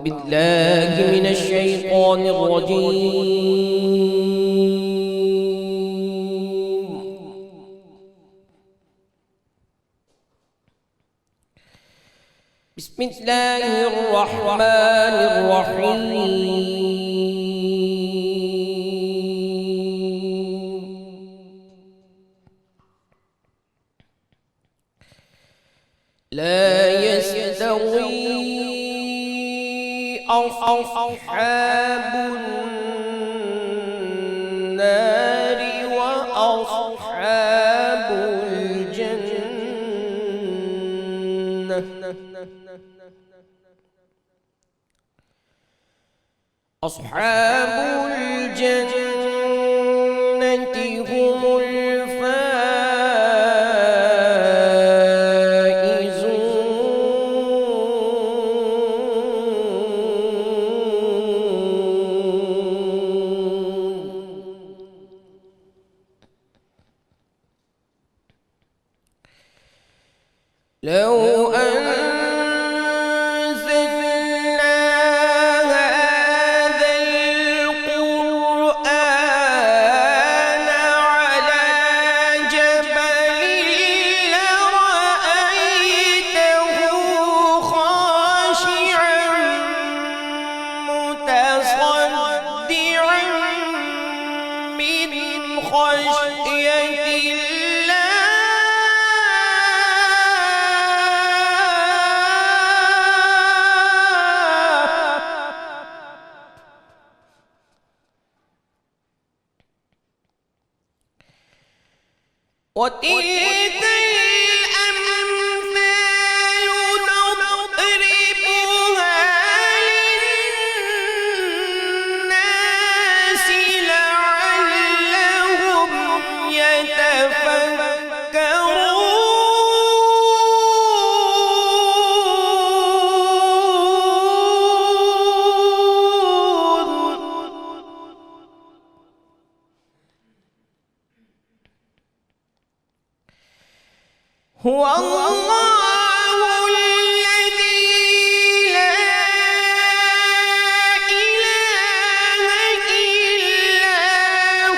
بالله من الشيطان الرجيم. بسم الله الرحمن الرحيم. لا يستوي أصحاب النار وأصحاب الجنة. أصحاب الجنة هم لو أنزلنا هذا القرآن على جبل لرأيته خاشعا متصدعا من خشية الله. وتلك الأمثال نضربها للناس لعلهم يتفكرون. هو الله الذي لا إله إلا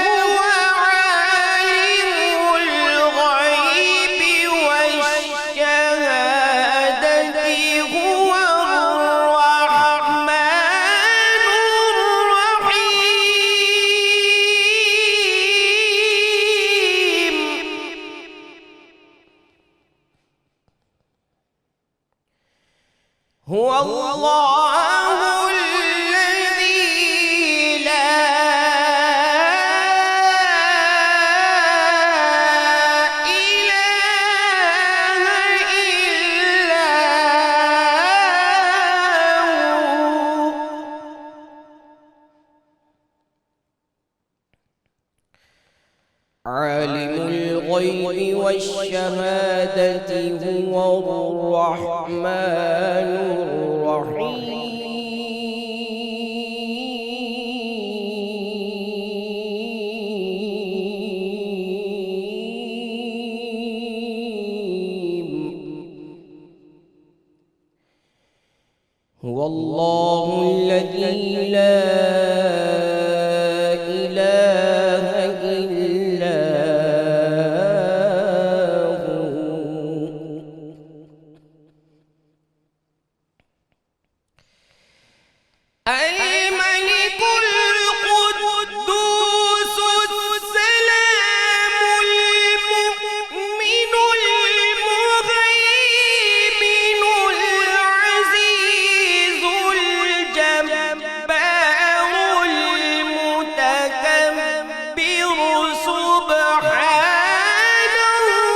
هو عالم الغيب والشهادة هو الرحمن الرحيم. هو الله الذي لا إله إلا هو عالم الغيب والشهادة هو الرحمن الرحيم. هو الله الذي لا إله إلا هو الملك القدوس السلام المؤمن المهيمن العزيز الجبار المتكبر سبحان الله.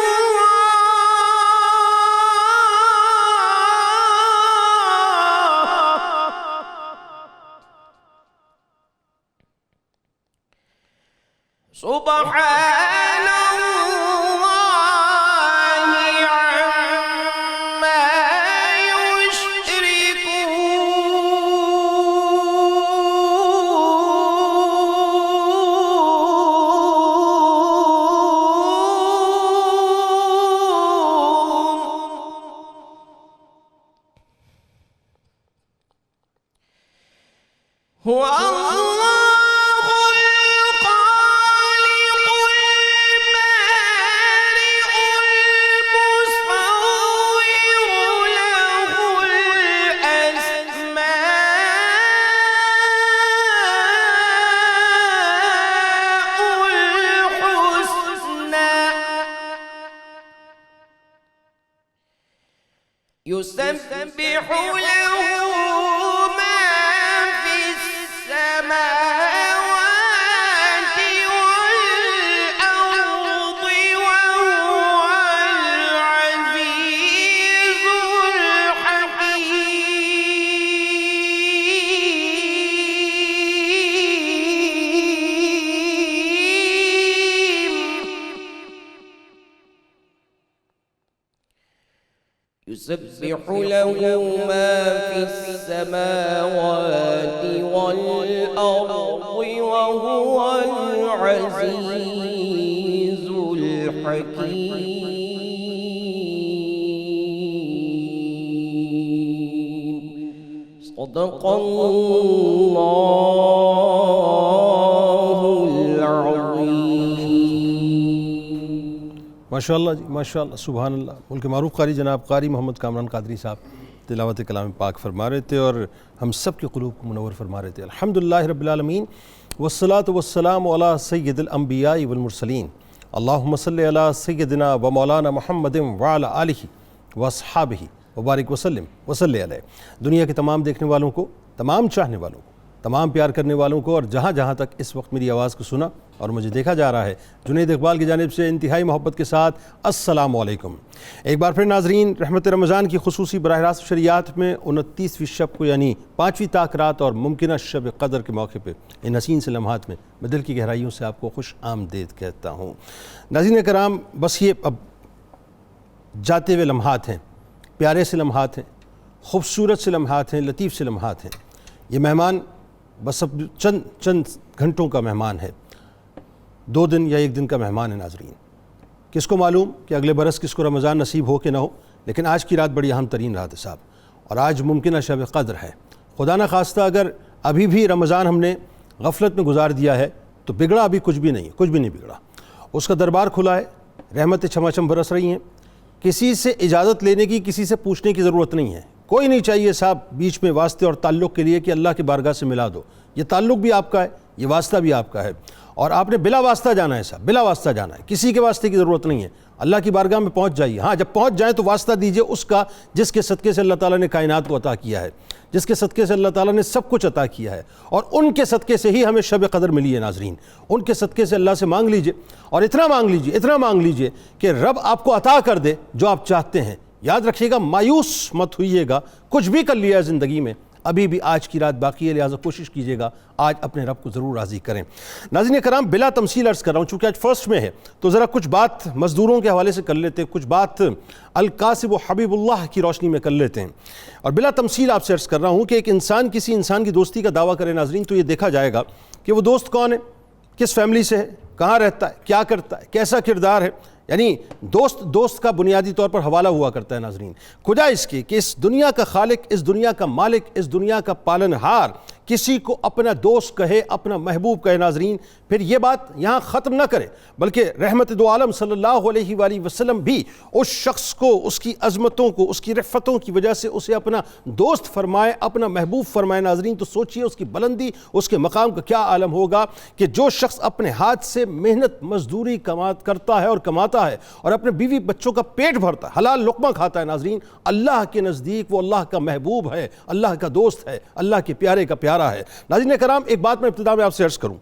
سبحان الله عما يشركون. يسبح له ما في السماوات والأرض وهو العزيز الحكيم. يسبح له ما في السماوات والأرض وهو العزيز الحكيم. صدق الله العظيم. ماشاءاللہ جی ماشاءاللہ سبحان اللہ. ملک معروف قاری جناب قاری محمد کامران قادری صاحب تلاوت کلام پاک فرما رہے تھے اور ہم سب کے قلوب کو منور فرما رہے تھے. الحمدللہ رب العالمین والصلاة والسلام علی سید الانبیاء والمرسلین. اللہم صلی علی سیدنا و مولانا محمد وعلی آلہ واصحابہ وبارک وسلم وصلی علیہ. دنیا کے تمام دیکھنے والوں کو، تمام چاہنے والوں کو، تمام پیار کرنے والوں کو اور جہاں جہاں تک اس وقت میری آواز کو سنا اور مجھے دیکھا جا رہا ہے، جنید اقبال کی جانب سے انتہائی محبت کے ساتھ السلام علیکم. ایک بار پھر ناظرین، رحمت رمضان کی خصوصی براہ راست شریعت میں 29ویں شب کو یعنی 5ویں طاق رات اور ممکنہ شب قدر کے موقع پہ ان حسین سے لمحات میں میں دل کی گہرائیوں سے آپ کو خوش آمدید کہتا ہوں. ناظرین کرام، بس یہ اب جاتے ہوئے لمحات ہیں، پیارے سے لمحات ہیں، خوبصورت سے لمحات ہیں، لطیف سے لمحات ہیں. یہ مہمان بس اب چند گھنٹوں کا مہمان ہے، 2 دن یا 1 دن کا مہمان ہے. ناظرین کس کو معلوم کہ اگلے برس کس کو رمضان نصیب ہو کہ نہ ہو، لیکن آج کی رات بڑی اہم ترین رات ہے صاحب، اور آج ممکنہ شب قدر ہے. خدا نہ خواستہ اگر ابھی بھی رمضان ہم نے غفلت میں گزار دیا ہے تو بگڑا ابھی کچھ بھی نہیں، کچھ بھی نہیں بگڑا. اس کا دربار کھلا ہے، رحمتیں چھماچم برس رہی ہیں. کسی سے اجازت لینے کی، کسی سے پوچھنے کی ضرورت نہیں ہے. کوئی نہیں چاہیے صاحب بیچ میں واسطے اور تعلق کے لیے کہ اللہ کی بارگاہ سے ملا دو. یہ تعلق بھی آپ کا ہے، یہ واسطہ بھی آپ کا ہے، اور آپ نے بلا واسطہ جانا ہے صاحب، بلا واسطہ جانا ہے. کسی کے واسطے کی ضرورت نہیں ہے. اللہ کی بارگاہ میں پہنچ جائیے. ہاں جب پہنچ جائیں تو واسطہ دیجئے اس کا جس کے صدقے سے اللہ تعالیٰ نے کائنات کو عطا کیا ہے، جس کے صدقے سے اللہ تعالیٰ نے سب کچھ عطا کیا ہے، اور ان کے صدقے سے ہی ہمیں شب قدر ملی ہے. ناظرین ان کے صدقے سے اللہ سے مانگ لیجئے، اور اتنا مانگ لیجئے، اتنا مانگ لیجئے کہ رب آپ کو عطا کر دے جو آپ چاہتے ہیں. یاد رکھیے گا، مایوس مت ہوئیے گا. کچھ بھی کر لیا ہے زندگی میں، ابھی بھی آج کی رات باقی ہے، لہٰذا کوشش کیجئے گا آج اپنے رب کو ضرور راضی کریں. ناظرین کرام، بلا تمثیل عرض کر رہا ہوں چونکہ آج فرسٹ میں ہے تو ذرا کچھ بات مزدوروں کے حوالے سے کر لیتے ہیں، کچھ بات القاسب و حبیب اللہ کی روشنی میں کر لیتے ہیں. اور بلا تمثیل آپ سے عرض کر رہا ہوں کہ ایک انسان کسی انسان کی دوستی کا دعویٰ کرے ناظرین تو یہ دیکھا جائے گا کہ وہ دوست کون ہے، کس فیملی سے ہے، کہاں رہتا ہے، کیا کرتا ہے، کیسا کردار ہے. یعنی دوست کا بنیادی طور پر حوالہ ہوا کرتا ہے. ناظرین خدا اس کی کہ اس دنیا کا خالق، اس دنیا کا مالک، اس دنیا کا پالنہار کسی کو اپنا دوست کہے، اپنا محبوب کہے. ناظرین پھر یہ بات یہاں ختم نہ کرے بلکہ رحمت دو عالم صلی اللہ علیہ وآلہ وسلم بھی اس شخص کو، اس کی عظمتوں کو، اس کی رفتوں کی وجہ سے اسے اپنا دوست فرمائے، اپنا محبوب فرمائے. ناظرین تو سوچئے اس کی بلندی، اس کے مقام کا کیا عالم ہوگا کہ جو شخص اپنے ہاتھ سے محنت مزدوری کرتا ہے اور کماتا ہے اور اپنے بیوی بچوں کا پیٹ بھرتا ہے، حلال لقمہ کھاتا ہے. ناظرین اللہ کے نزدیک وہ اللہ کا محبوب ہے، اللہ کا دوست ہے، اللہ کے پیارے کا پیارا ہے. ناظرین کرام، ایک بات میں ابتدا میں آپ سے عرض کروں،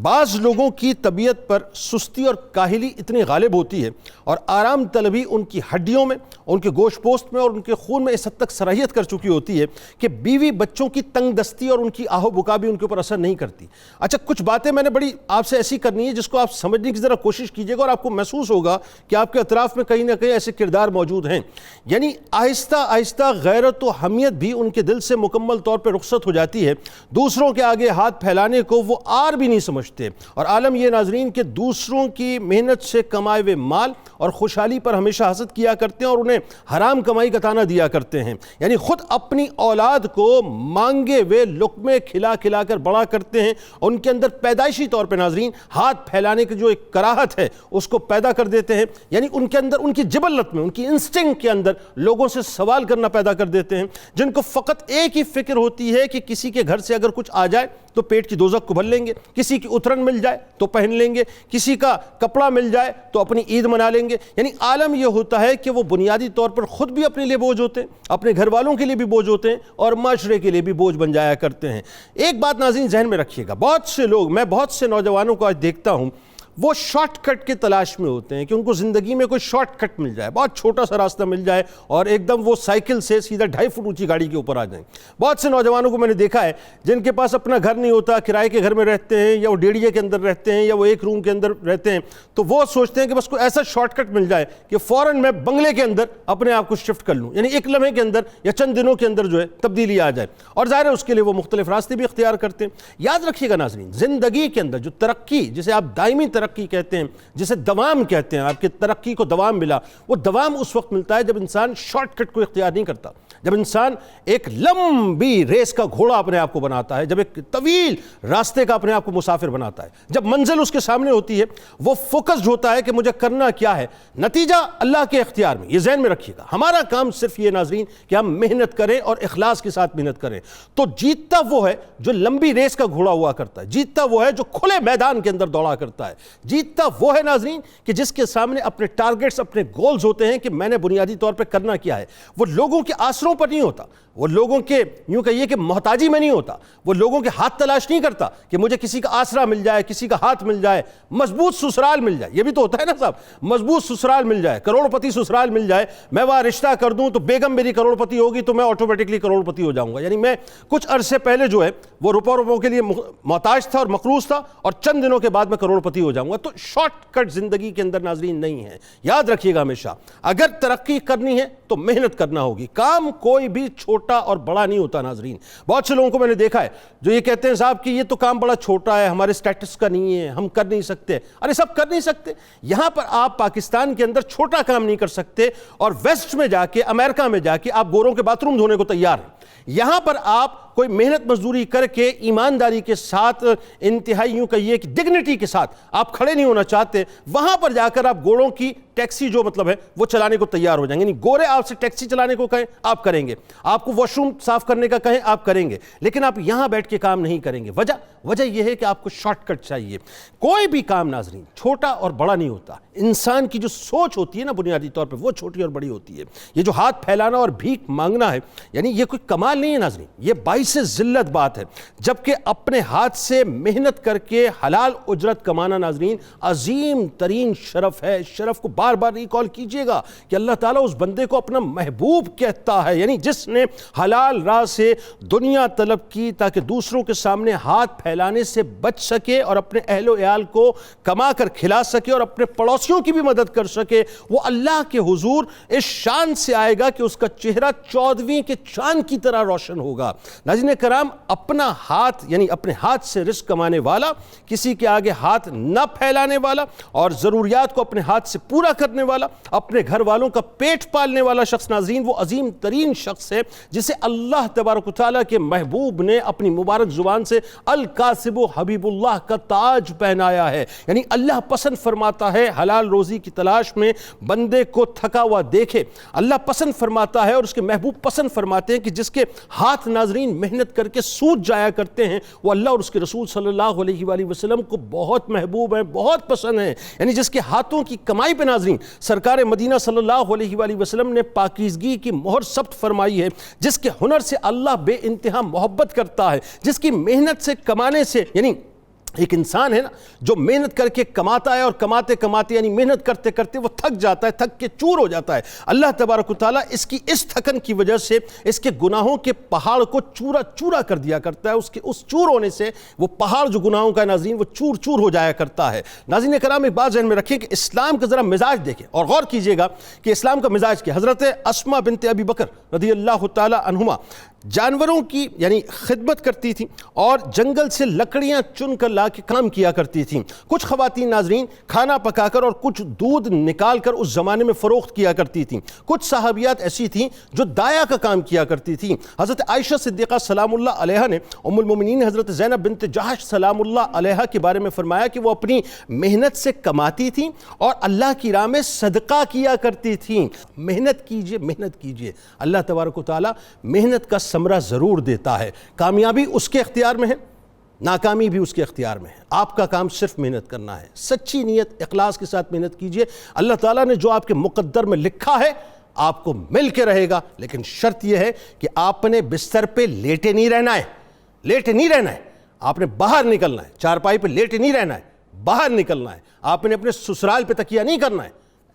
بعض لوگوں کی طبیعت پر سستی اور کاہلی اتنی غالب ہوتی ہے اور آرام طلبی ان کی ہڈیوں میں، ان کے گوشت پوست میں اور ان کے خون میں اس حد تک صلاحیت کر چکی ہوتی ہے کہ بیوی بچوں کی تنگ دستی اور ان کی آہ و بکا بھی ان کے اوپر اثر نہیں کرتی. اچھا کچھ باتیں میں نے بڑی آپ سے ایسی کرنی ہے جس کو آپ سمجھنے کی ذرا کوشش کیجئے گا اور آپ کو محسوس ہوگا کہ آپ کے اطراف میں کہیں نہ کہیں ایسے کردار موجود ہیں. یعنی آہستہ آہستہ غیرت و حمیت بھی ان کے دل سے مکمل طور پہ رخصت ہو جاتی ہے. دوسروں کے آگے ہاتھ پھیلانے کو وہ آر بھی نہیں سمجھتے. اور عالم یہ ناظرین کہ دوسروں کی محنت سے کمائے ہوئے مال اور خوشحالی پر ہمیشہ حسد کیا کرتے ہیں اور انہیں حرام کمائی کا طعنہ دیا کرتے ہیں. یعنی خود اپنی اولاد کو مانگے ہوئے لقمے کھلا کھلا کر بڑا کرتے ہیں. ان کے اندر پیدائشی طور پہ ناظرین ہاتھ پھیلانے کی جو ایک کراہت ہے اس کو پیدا کر دیتے ہیں. یعنی ان کے اندر، ان کی جبلت میں، ان کی انسٹنکٹ کے اندر لوگوں سے سوال کرنا پیدا کر دیتے ہیں، جن کو فقط ایک ہی فکر ہوتی ہے کہ کسی کے گھر سے سے اگر کچھ آ جائے تو پیٹ کی دوزخ کو بھر لیں گے، کسی کی اترن مل جائے تو پہن لیں گے، کسی کا کپڑا مل جائے تو اپنی عید منا لیں گے۔ یعنی عالم یہ ہوتا ہے کہ وہ بنیادی طور پر خود بھی اپنے لیے بوجھ ہوتے ہیں، اپنے گھر والوں کے لیے بھی بوجھ ہوتے ہیں، اور معاشرے کے لیے بھی بوجھ بن جایا کرتے ہیں۔ ایک بات ناظرین ذہن میں رکھیے گا، بہت سے لوگ، میں بہت سے نوجوانوں کو آج دیکھتا ہوں، وہ شارٹ کٹ کی تلاش میں ہوتے ہیں کہ ان کو زندگی میں کوئی شارٹ کٹ مل جائے، بہت چھوٹا سا راستہ مل جائے اور ایک دم وہ سائیکل سے سیدھا 2.5 فٹ اونچی گاڑی کے اوپر آ جائیں۔ بہت سے نوجوانوں کو میں نے دیکھا ہے جن کے پاس اپنا گھر نہیں ہوتا، کرائے کے گھر میں رہتے ہیں، یا وہ ڈیڑھیے کے اندر رہتے ہیں، یا وہ ایک روم کے اندر رہتے ہیں، تو وہ سوچتے ہیں کہ بس کوئی ایسا شارٹ کٹ مل جائے کہ فوراً میں بنگلے کے اندر اپنے آپ کو شفٹ کر لوں، یعنی ایک لمحے کے اندر یا چند دنوں کے اندر جو ہے تبدیلی آ جائے، اور ظاہر ہے اس کے لیے وہ مختلف راستے بھی اختیار کرتے ہیں۔ یاد رکھیے گا ناظرین، زندگی کے اندر جو ترقی، جسے آپ دائمی ترقی کہتے ہیں، جسے دوام کہتے ہیں، آپ کی ترقی کو دوام ملا، وہ دوام اس وقت ملتا ہے جب انسان شارٹ کٹ کو اختیار نہیں کرتا، جب انسان ایک لمبی ریس کا گھوڑا اپنے آپ کو بناتا ہے، جب ایک طویل راستے کا اپنے آپ کو مسافر بناتا ہے، جب منزل اس کے سامنے ہوتی ہے، وہ فوکسڈ ہوتا ہے کہ مجھے کرنا کیا ہے، نتیجہ اللہ کے اختیار میں۔ یہ ذہن میں رکھیے گا، ہمارا کام صرف یہ ناظرین کہ ہم محنت کریں اور اخلاص کے ساتھ محنت کریں، تو جیتتا وہ ہے جو لمبی ریس کا گھوڑا ہوا کرتا ہے، جیتتا وہ ہے جو کھلے میدان کے اندر دوڑا کرتا ہے، جیتتا وہ ہے ناظرین کہ جس کے سامنے اپنے ٹارگٹس، اپنے گولز ہوتے ہیں کہ میں نے بنیادی طور پہ کرنا کیا ہے۔ وہ لوگوں کے آسروں پر نہیں ہوتا، وہ لوگوں کے یوں کہیے کہ محتاجی میں نہیں ہوتا، وہ لوگوں کے ہاتھ تلاش نہیں کرتا کہ مجھے کسی کا آسرا مل جائے، کسی کا ہاتھ مل جائے، مضبوط سسرال مل جائے۔ یہ بھی تو ہوتا ہے نا صاحب، مضبوط سسرال مل جائے، کروڑ پتی سسرال مل جائے، میں وہاں رشتہ کر دوں تو بیگم میری کروڑ پتی ہوگی تو میں آٹومیٹکلی کروڑ پتی ہو جاؤں گا۔ یعنی میں کچھ عرصے پہلے جو ہے وہ روپوں کے لیے محتاج تھا اور مقروض تھا، اور چند دنوں کے بعد میں کروڑ پتی ہو جاؤں گا۔ تو شارٹ کٹ زندگی کے اندر ناظرین نہیں ہے۔ یاد رکھیے گا ہمیشہ، اگر ترقی کرنی ہے تو محنت کرنا ہوگی۔ کام کوئی بھی چھوٹا اور بڑا نہیں ہوتا ناظرین۔ بہت سے لوگوں کو میں نے دیکھا ہے جو یہ کہتے ہیں صاحب کہ یہ تو کام بڑا چھوٹا ہے، ہمارے سٹیٹس کا نہیں ہے، ہم کر نہیں سکتے۔ ارے سب کر نہیں سکتے، یہاں پر آپ پاکستان کے اندر چھوٹا کام نہیں کر سکتے، اور ویسٹ میں جا کے، امریکہ میں جا کے آپ گوروں کے باتھ روم دھونے کو تیار ہیں۔ یہاں پر آپ کوئی محنت مزدوری کر کے ایمانداری کے ساتھ، انتہائی یوں کہیے کہ ڈگنیٹی کے ساتھ آپ کھڑے نہیں ہونا چاہتے، وہاں پر جا کر آپ گوروں کی ٹیکسی جو مطلب ہے وہ چلانے کو تیار ہو جائیں گے۔ یعنی گورے آپ سے ٹیکسی چلانے کو کہیں آپ کریں گے، آپ کو واش روم صاف کرنے کا کہیں آپ کریں گے، لیکن آپ یہاں بیٹھ کے کام نہیں کریں گے۔ وجہ یہ ہے کہ آپ کو شارٹ کٹ چاہیے۔ کوئی بھی کام ناظرین چھوٹا اور بڑا نہیں ہوتا، انسان کی جو سوچ ہوتی ہے نا بنیادی طور پہ وہ چھوٹی اور بڑی ہوتی ہے۔ یہ جو ہاتھ پھیلانا اور بھیک مانگنا ہے، یعنی یہ کوئی کمال نہیں ہے ناظرین، یہ باعث ذلت بات ہے، جبکہ اپنے ہاتھ سے محنت کر کے حلال اجرت کمانا ناظرین عظیم ترین شرف ہے۔ شرف کو بار بار ریکال کیجئے گا کہ اللہ تعالیٰ اس بندے کو اپنا محبوب کہتا ہے، یعنی جس نے حلال راہ سے دنیا طلب کی تاکہ دوسروں کے سامنے ہاتھ پھیلانے سے بچ سکے اور اپنے اہل و عیال کو کما کر کھلا سکے اور اپنے پڑوسیوں کی بھی مدد کر سکے، وہ اللہ کے حضور اس شان سے آئے گا کہ اس کا چہرہ 14ویں کے چاند کی طرح روشن ہوگا۔ ناظرین کرام، اپنا ہاتھ یعنی اپنے ہاتھ سے رزق کمانے والا، کسی کے آگے ہاتھ نہ پھیلانے والا اور ضروریات کو اپنے ہاتھ سے پورا کرنے والا، اپنے گھر والوں کا پیٹ پالنے والا شخص ناظرین وہ عظیم ترین شخص ہے جسے اللہ تبارک و تعالیٰ کے محبوب نے اپنی مبارک زبان سے القاسب حبیب اللہ کا تاج پہنایا ہے۔ یعنی اللہ پسند فرماتا ہے حلال روزی کی تلاش میں بندے کو تھکا ہوا دیکھے، اللہ پسند فرماتا ہے اور اس کے محبوب پسند فرماتے ہیں کہ جس کے ہاتھ ناظرین محنت کر کے سوج جایا کرتے ہیں وہ اللہ اور اس کے رسول صلی اللہ علیہ وآلہ وسلم کو بہت محبوب ہیں، بہت پسند ہیں۔ یعنی جس کے ہاتھوں کی کمائی پہ ناظرین سرکار مدینہ صلی اللہ علیہ وآلہ وسلم نے پاکیزگی کی مہر ثبت فرمائی ہے، جس کے ہنر سے اللہ بے انتہا محبت کرتا ہے، جس کی محنت سے کمانے سے، یعنی ایک انسان ہے نا جو محنت کر کے کماتا ہے اور کماتے کماتے یعنی محنت کرتے کرتے وہ تھک جاتا ہے، تھک کے چور ہو جاتا ہے، اللہ تبارک و تعالیٰ اس کی اس تھکن کی وجہ سے اس کے گناہوں کے پہاڑ کو چورا چورا کر دیا کرتا ہے۔ اس چور ہونے سے وہ پہاڑ جو گناہوں کا ناظرین وہ چور چور ہو جایا کرتا ہے۔ ناظرین کرام ایک بات ذہن میں رکھیں کہ اسلام کا ذرا مزاج دیکھیں اور غور کیجئے گا کہ اسلام کا مزاج کیا۔ حضرت اسماء بنت ابی بکر رضی اللہ تعالی عنہما جانوروں کی یعنی خدمت کرتی تھیں اور جنگل سے لکڑیاں چن کر لا کے کام کیا کرتی تھیں۔ کچھ خواتین ناظرین کھانا پکا کر اور کچھ دودھ نکال کر اس زمانے میں فروخت کیا کرتی تھیں۔ کچھ صحابیات ایسی تھیں جو دایا کا کام کیا کرتی تھیں۔ حضرت عائشہ صدیقہ سلام اللہ علیہا نے ام المومنین حضرت زینب بنت جحش سلام اللہ علیہا کے بارے میں فرمایا کہ وہ اپنی محنت سے کماتی تھیں اور اللہ کی راہ میں صدقہ کیا کرتی تھیں۔ محنت کیجئے، محنت کیجئے، اللہ تبارک و تعالی محنت کا ثمرہ ضرور دیتا ہے۔ کامیابی اس کے اختیار میں ہے، ناکامی بھی اس کے اختیار میں ہے۔ آپ کا کام صرف محنت کرنا ہے، سچی نیت اخلاص کے ساتھ محنت کیجئے۔ اللہ تعالیٰ نے جو آپ کے مقدر میں لکھا ہے آپ کو مل کے رہے گا، لیکن شرط یہ ہے کہ آپ نے بستر پہ لیٹے نہیں رہنا ہے، لیٹے نہیں رہنا ہے، آپ نے باہر نکلنا ہے۔ چارپائی پہ لیٹے نہیں رہنا ہے، باہر نکلنا ہے۔ آپ نے اپنے سسرال پہ تکیہ نہیں کرنا ہے،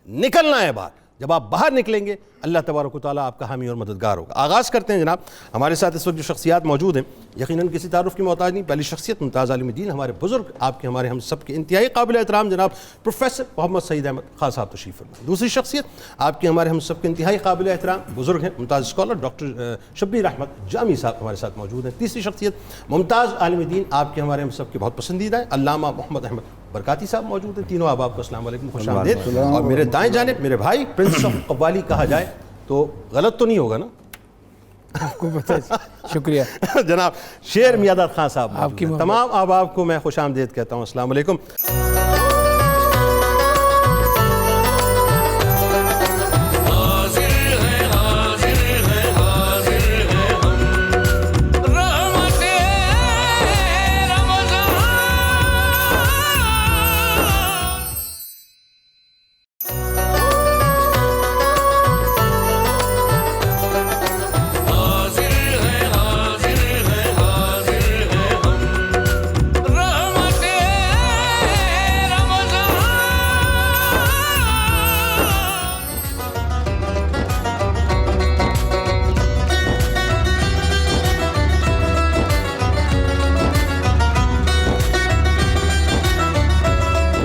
نکلنا ہے باہر۔ جب آپ باہر نکلیں گے اللہ تبارک و تعالیٰ آپ کا حامی اور مددگار ہوگا۔ آغاز کرتے ہیں جناب۔ ہمارے ساتھ اس وقت جو شخصیات موجود ہیں یقیناً کسی تعارف کی محتاج نہیں۔ پہلی شخصیت ممتاز عالم دین، ہمارے بزرگ، آپ کے ہمارے ہم سب کے انتہائی قابل احترام جناب پروفیسر محمد سعید احمد خان صاحب تشریف فرمائیں۔ دوسری شخصیت آپ کے ہمارے ہم سب کے انتہائی قابل احترام بزرگ ہیں، ممتاز اسکالر ڈاکٹر شبیر احمد جامی صاحب ہمارے ساتھ موجود ہیں۔ تیسری شخصیت ممتاز عالم دین، آپ کے ہمارے ہم سب کے بہت پسندیدہ ہیں، علامہ محمد احمد برکاتی صاحب موجود ہیں۔ تینوں احباب کو السلام علیکم، خوش آمدید۔ اور میرے دائیں جانب میرے بھائی پرنس آف قوالی کہا جائے تو غلط تو نہیں ہوگا نا؟ آپ کو پتہ ہے، شکریہ جناب شیر میاداد خان صاحب موجود ہیں۔ تمام احباب کو میں خوش آمدید کہتا ہوں، السلام علیکم۔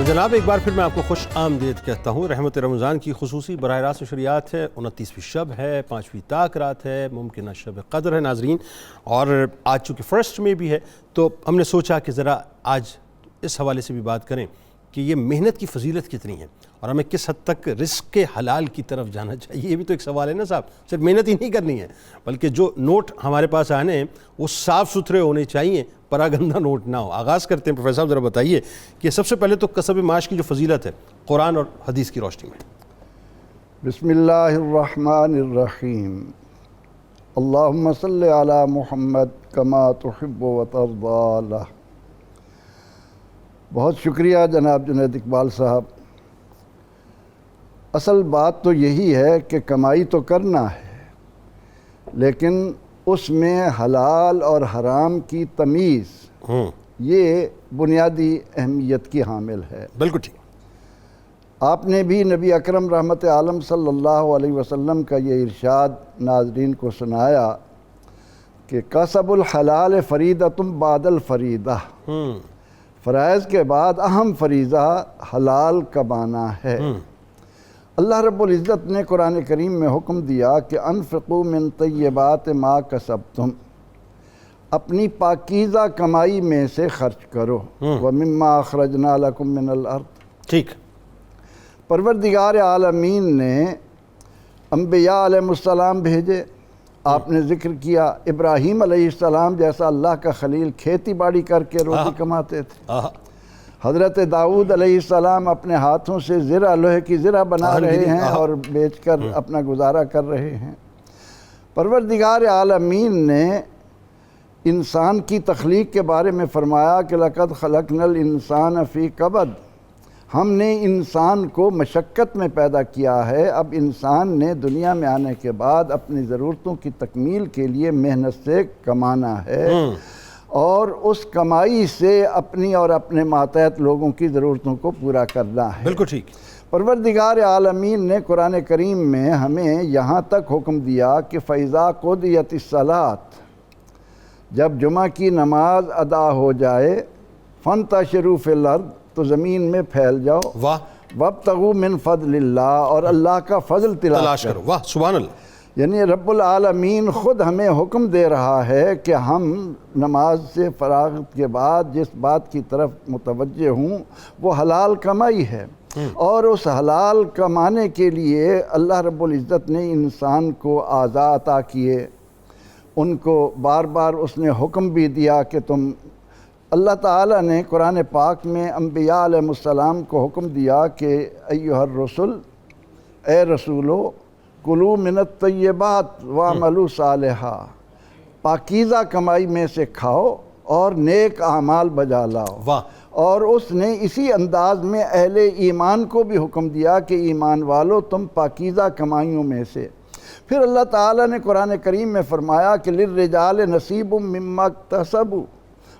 جناب ایک بار پھر میں آپ کو خوش آمدید کہتا ہوں۔ رحمت رمضان کی خصوصی براہ راست شریعت ہے، 29ویں شب ہے، 5ویں طاق رات ہے، ممکنہ شب قدر ہے ناظرین، اور آج چونکہ فرسٹ میں بھی ہے تو ہم نے سوچا کہ ذرا آج اس حوالے سے بھی بات کریں کہ یہ محنت کی فضیلت کتنی ہے اور ہمیں کس حد تک رزق کے حلال کی طرف جانا چاہیے۔ یہ بھی تو ایک سوال ہے نا صاحب، صرف محنت ہی نہیں کرنی ہے بلکہ جو نوٹ ہمارے پاس آنے ہیں وہ صاف ستھرے ہونے چاہیے، پراگندہ نوٹ نہ ہو۔ آغاز کرتے ہیں پروفیسر صاحب، ذرا بتائیے کہ سب سے پہلے تو کسب معاش کی جو فضیلت ہے قرآن اور حدیث کی روشنی میں۔ بسم اللہ الرحمن الرحیم، اللہم صلی علی محمد کما تحب و ترضی۔ بہت شکریہ جناب جنید اقبال صاحب۔ اصل بات تو یہی ہے کہ کمائی تو کرنا ہے لیکن اس میں حلال اور حرام کی تمیز یہ بنیادی اہمیت کی حامل ہے۔ بالکل ٹھیک۔ آپ نے بھی نبی اکرم رحمت عالم صلی اللہ علیہ وسلم کا یہ ارشاد ناظرین کو سنایا کہ کسب الحلال فریضۃ بعد الفریضہ، فرائض کے بعد اہم فریضہ حلال کمانا ہے۔ اللہ رب العزت نے قرآن کریم میں حکم دیا کہ انفقوا من طیبات ما کسبتم، اپنی پاکیزہ کمائی میں سے خرچ کرو، ومما اخرجنا لکم من الارض۔ ٹھیک۔ پروردگار عالمین نے انبیاء علیہ السلام بھیجے۔ آپ نے ذکر کیا ابراہیم علیہ السلام جیسا اللہ کا خلیل کھیتی باڑی کر کے روٹی کماتے تھے۔ حضرت داؤد علیہ السلام اپنے ہاتھوں سے زرہ، لوہے کی زرہ بنا رہے ہیں اور بیچ کر اپنا گزارا کر رہے ہیں۔ پروردگار عالمین نے انسان کی تخلیق کے بارے میں فرمایا کہ لَقَدْ خَلَقْنَا الْإِنسَانَ فِي كَبَدٍ، ہم نے انسان کو مشقت میں پیدا کیا ہے۔ اب انسان نے دنیا میں آنے کے بعد اپنی ضرورتوں کی تکمیل کے لیے محنت سے کمانا ہے اور اس کمائی سے اپنی اور اپنے ماتحت لوگوں کی ضرورتوں کو پورا کرنا ہے۔ بالکل ٹھیک۔ پروردگار عالمین نے قرآن کریم میں ہمیں یہاں تک حکم دیا کہ فَإِذَا قُضِيَتِ الصَّلَاةُ، جب جمعہ کی نماز ادا ہو جائے، فَانْتَشِرُوا فِي الْأَرْضِ، تو زمین میں پھیل جاؤ، واہ، وَابْتَغُوا مِنْ فَضْلِ اللَّهِ، اور اللہ کا فضل تلاش کرو۔ واہ سبحان اللہ۔ یعنی رب العالمین خود ہمیں حکم دے رہا ہے کہ ہم نماز سے فراغت کے بعد جس بات کی طرف متوجہ ہوں وہ حلال کمائی ہے، اور اس حلال کمانے کے لیے اللہ رب العزت نے انسان کو اعضاء عطا کیے، ان کو بار بار اس نے حکم بھی دیا کہ تم، اللہ تعالیٰ نے قرآن پاک میں انبیاء علیہ السلام کو حکم دیا کہ ایھا الرسل، اے رسولو، کلوا من الطیبات واعملوا صالحا، پاکیزہ کمائی میں سے کھاؤ اور نیک اعمال بجا لاؤ۔ واہ۔ اور اس نے اسی انداز میں اہل ایمان کو بھی حکم دیا کہ ایمان والو تم پاکیزہ کمائیوں میں سے۔ پھر اللہ تعالیٰ نے قرآن کریم میں فرمایا کہ للرجال نصیب مما اکتسبوا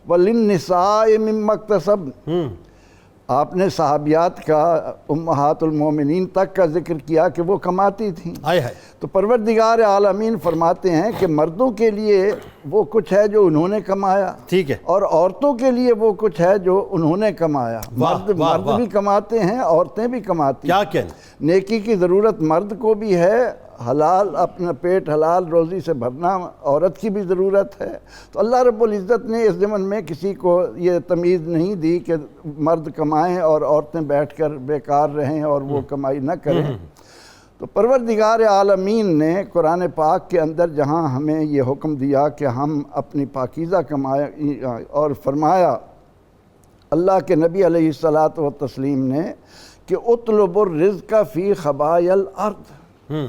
وللنساء مما اکتسبن۔ آپ نے صحابیات کا امہات المومنین تک کا ذکر کیا کہ وہ کماتی تھیں۔ تو پروردگار عالمین فرماتے ہیں کہ مردوں کے لیے وہ کچھ ہے جو انہوں نے کمایا، ٹھیک ہے، اور عورتوں کے لیے وہ کچھ ہے جو انہوں نے کمایا۔ مرد بھی کماتے ہیں، عورتیں بھی کماتی ہیں۔ کیا کہنا، نیکی کی ضرورت مرد کو بھی ہے، حلال اپنا پیٹ حلال روزی سے بھرنا عورت کی بھی ضرورت ہے۔ تو اللہ رب العزت نے اس ضمن میں کسی کو یہ تمیز نہیں دی کہ مرد کمائیں اور عورتیں بیٹھ کر بیکار رہیں اور وہ کمائی نہ کریں۔ تو پروردگار عالمین نے قرآن پاک کے اندر جہاں ہمیں یہ حکم دیا کہ ہم اپنی پاکیزہ کمائیں، اور فرمایا اللہ کے نبی علیہ الصلاۃ والتسلیم نے کہ اطلب الرزق فی خبائی الارض،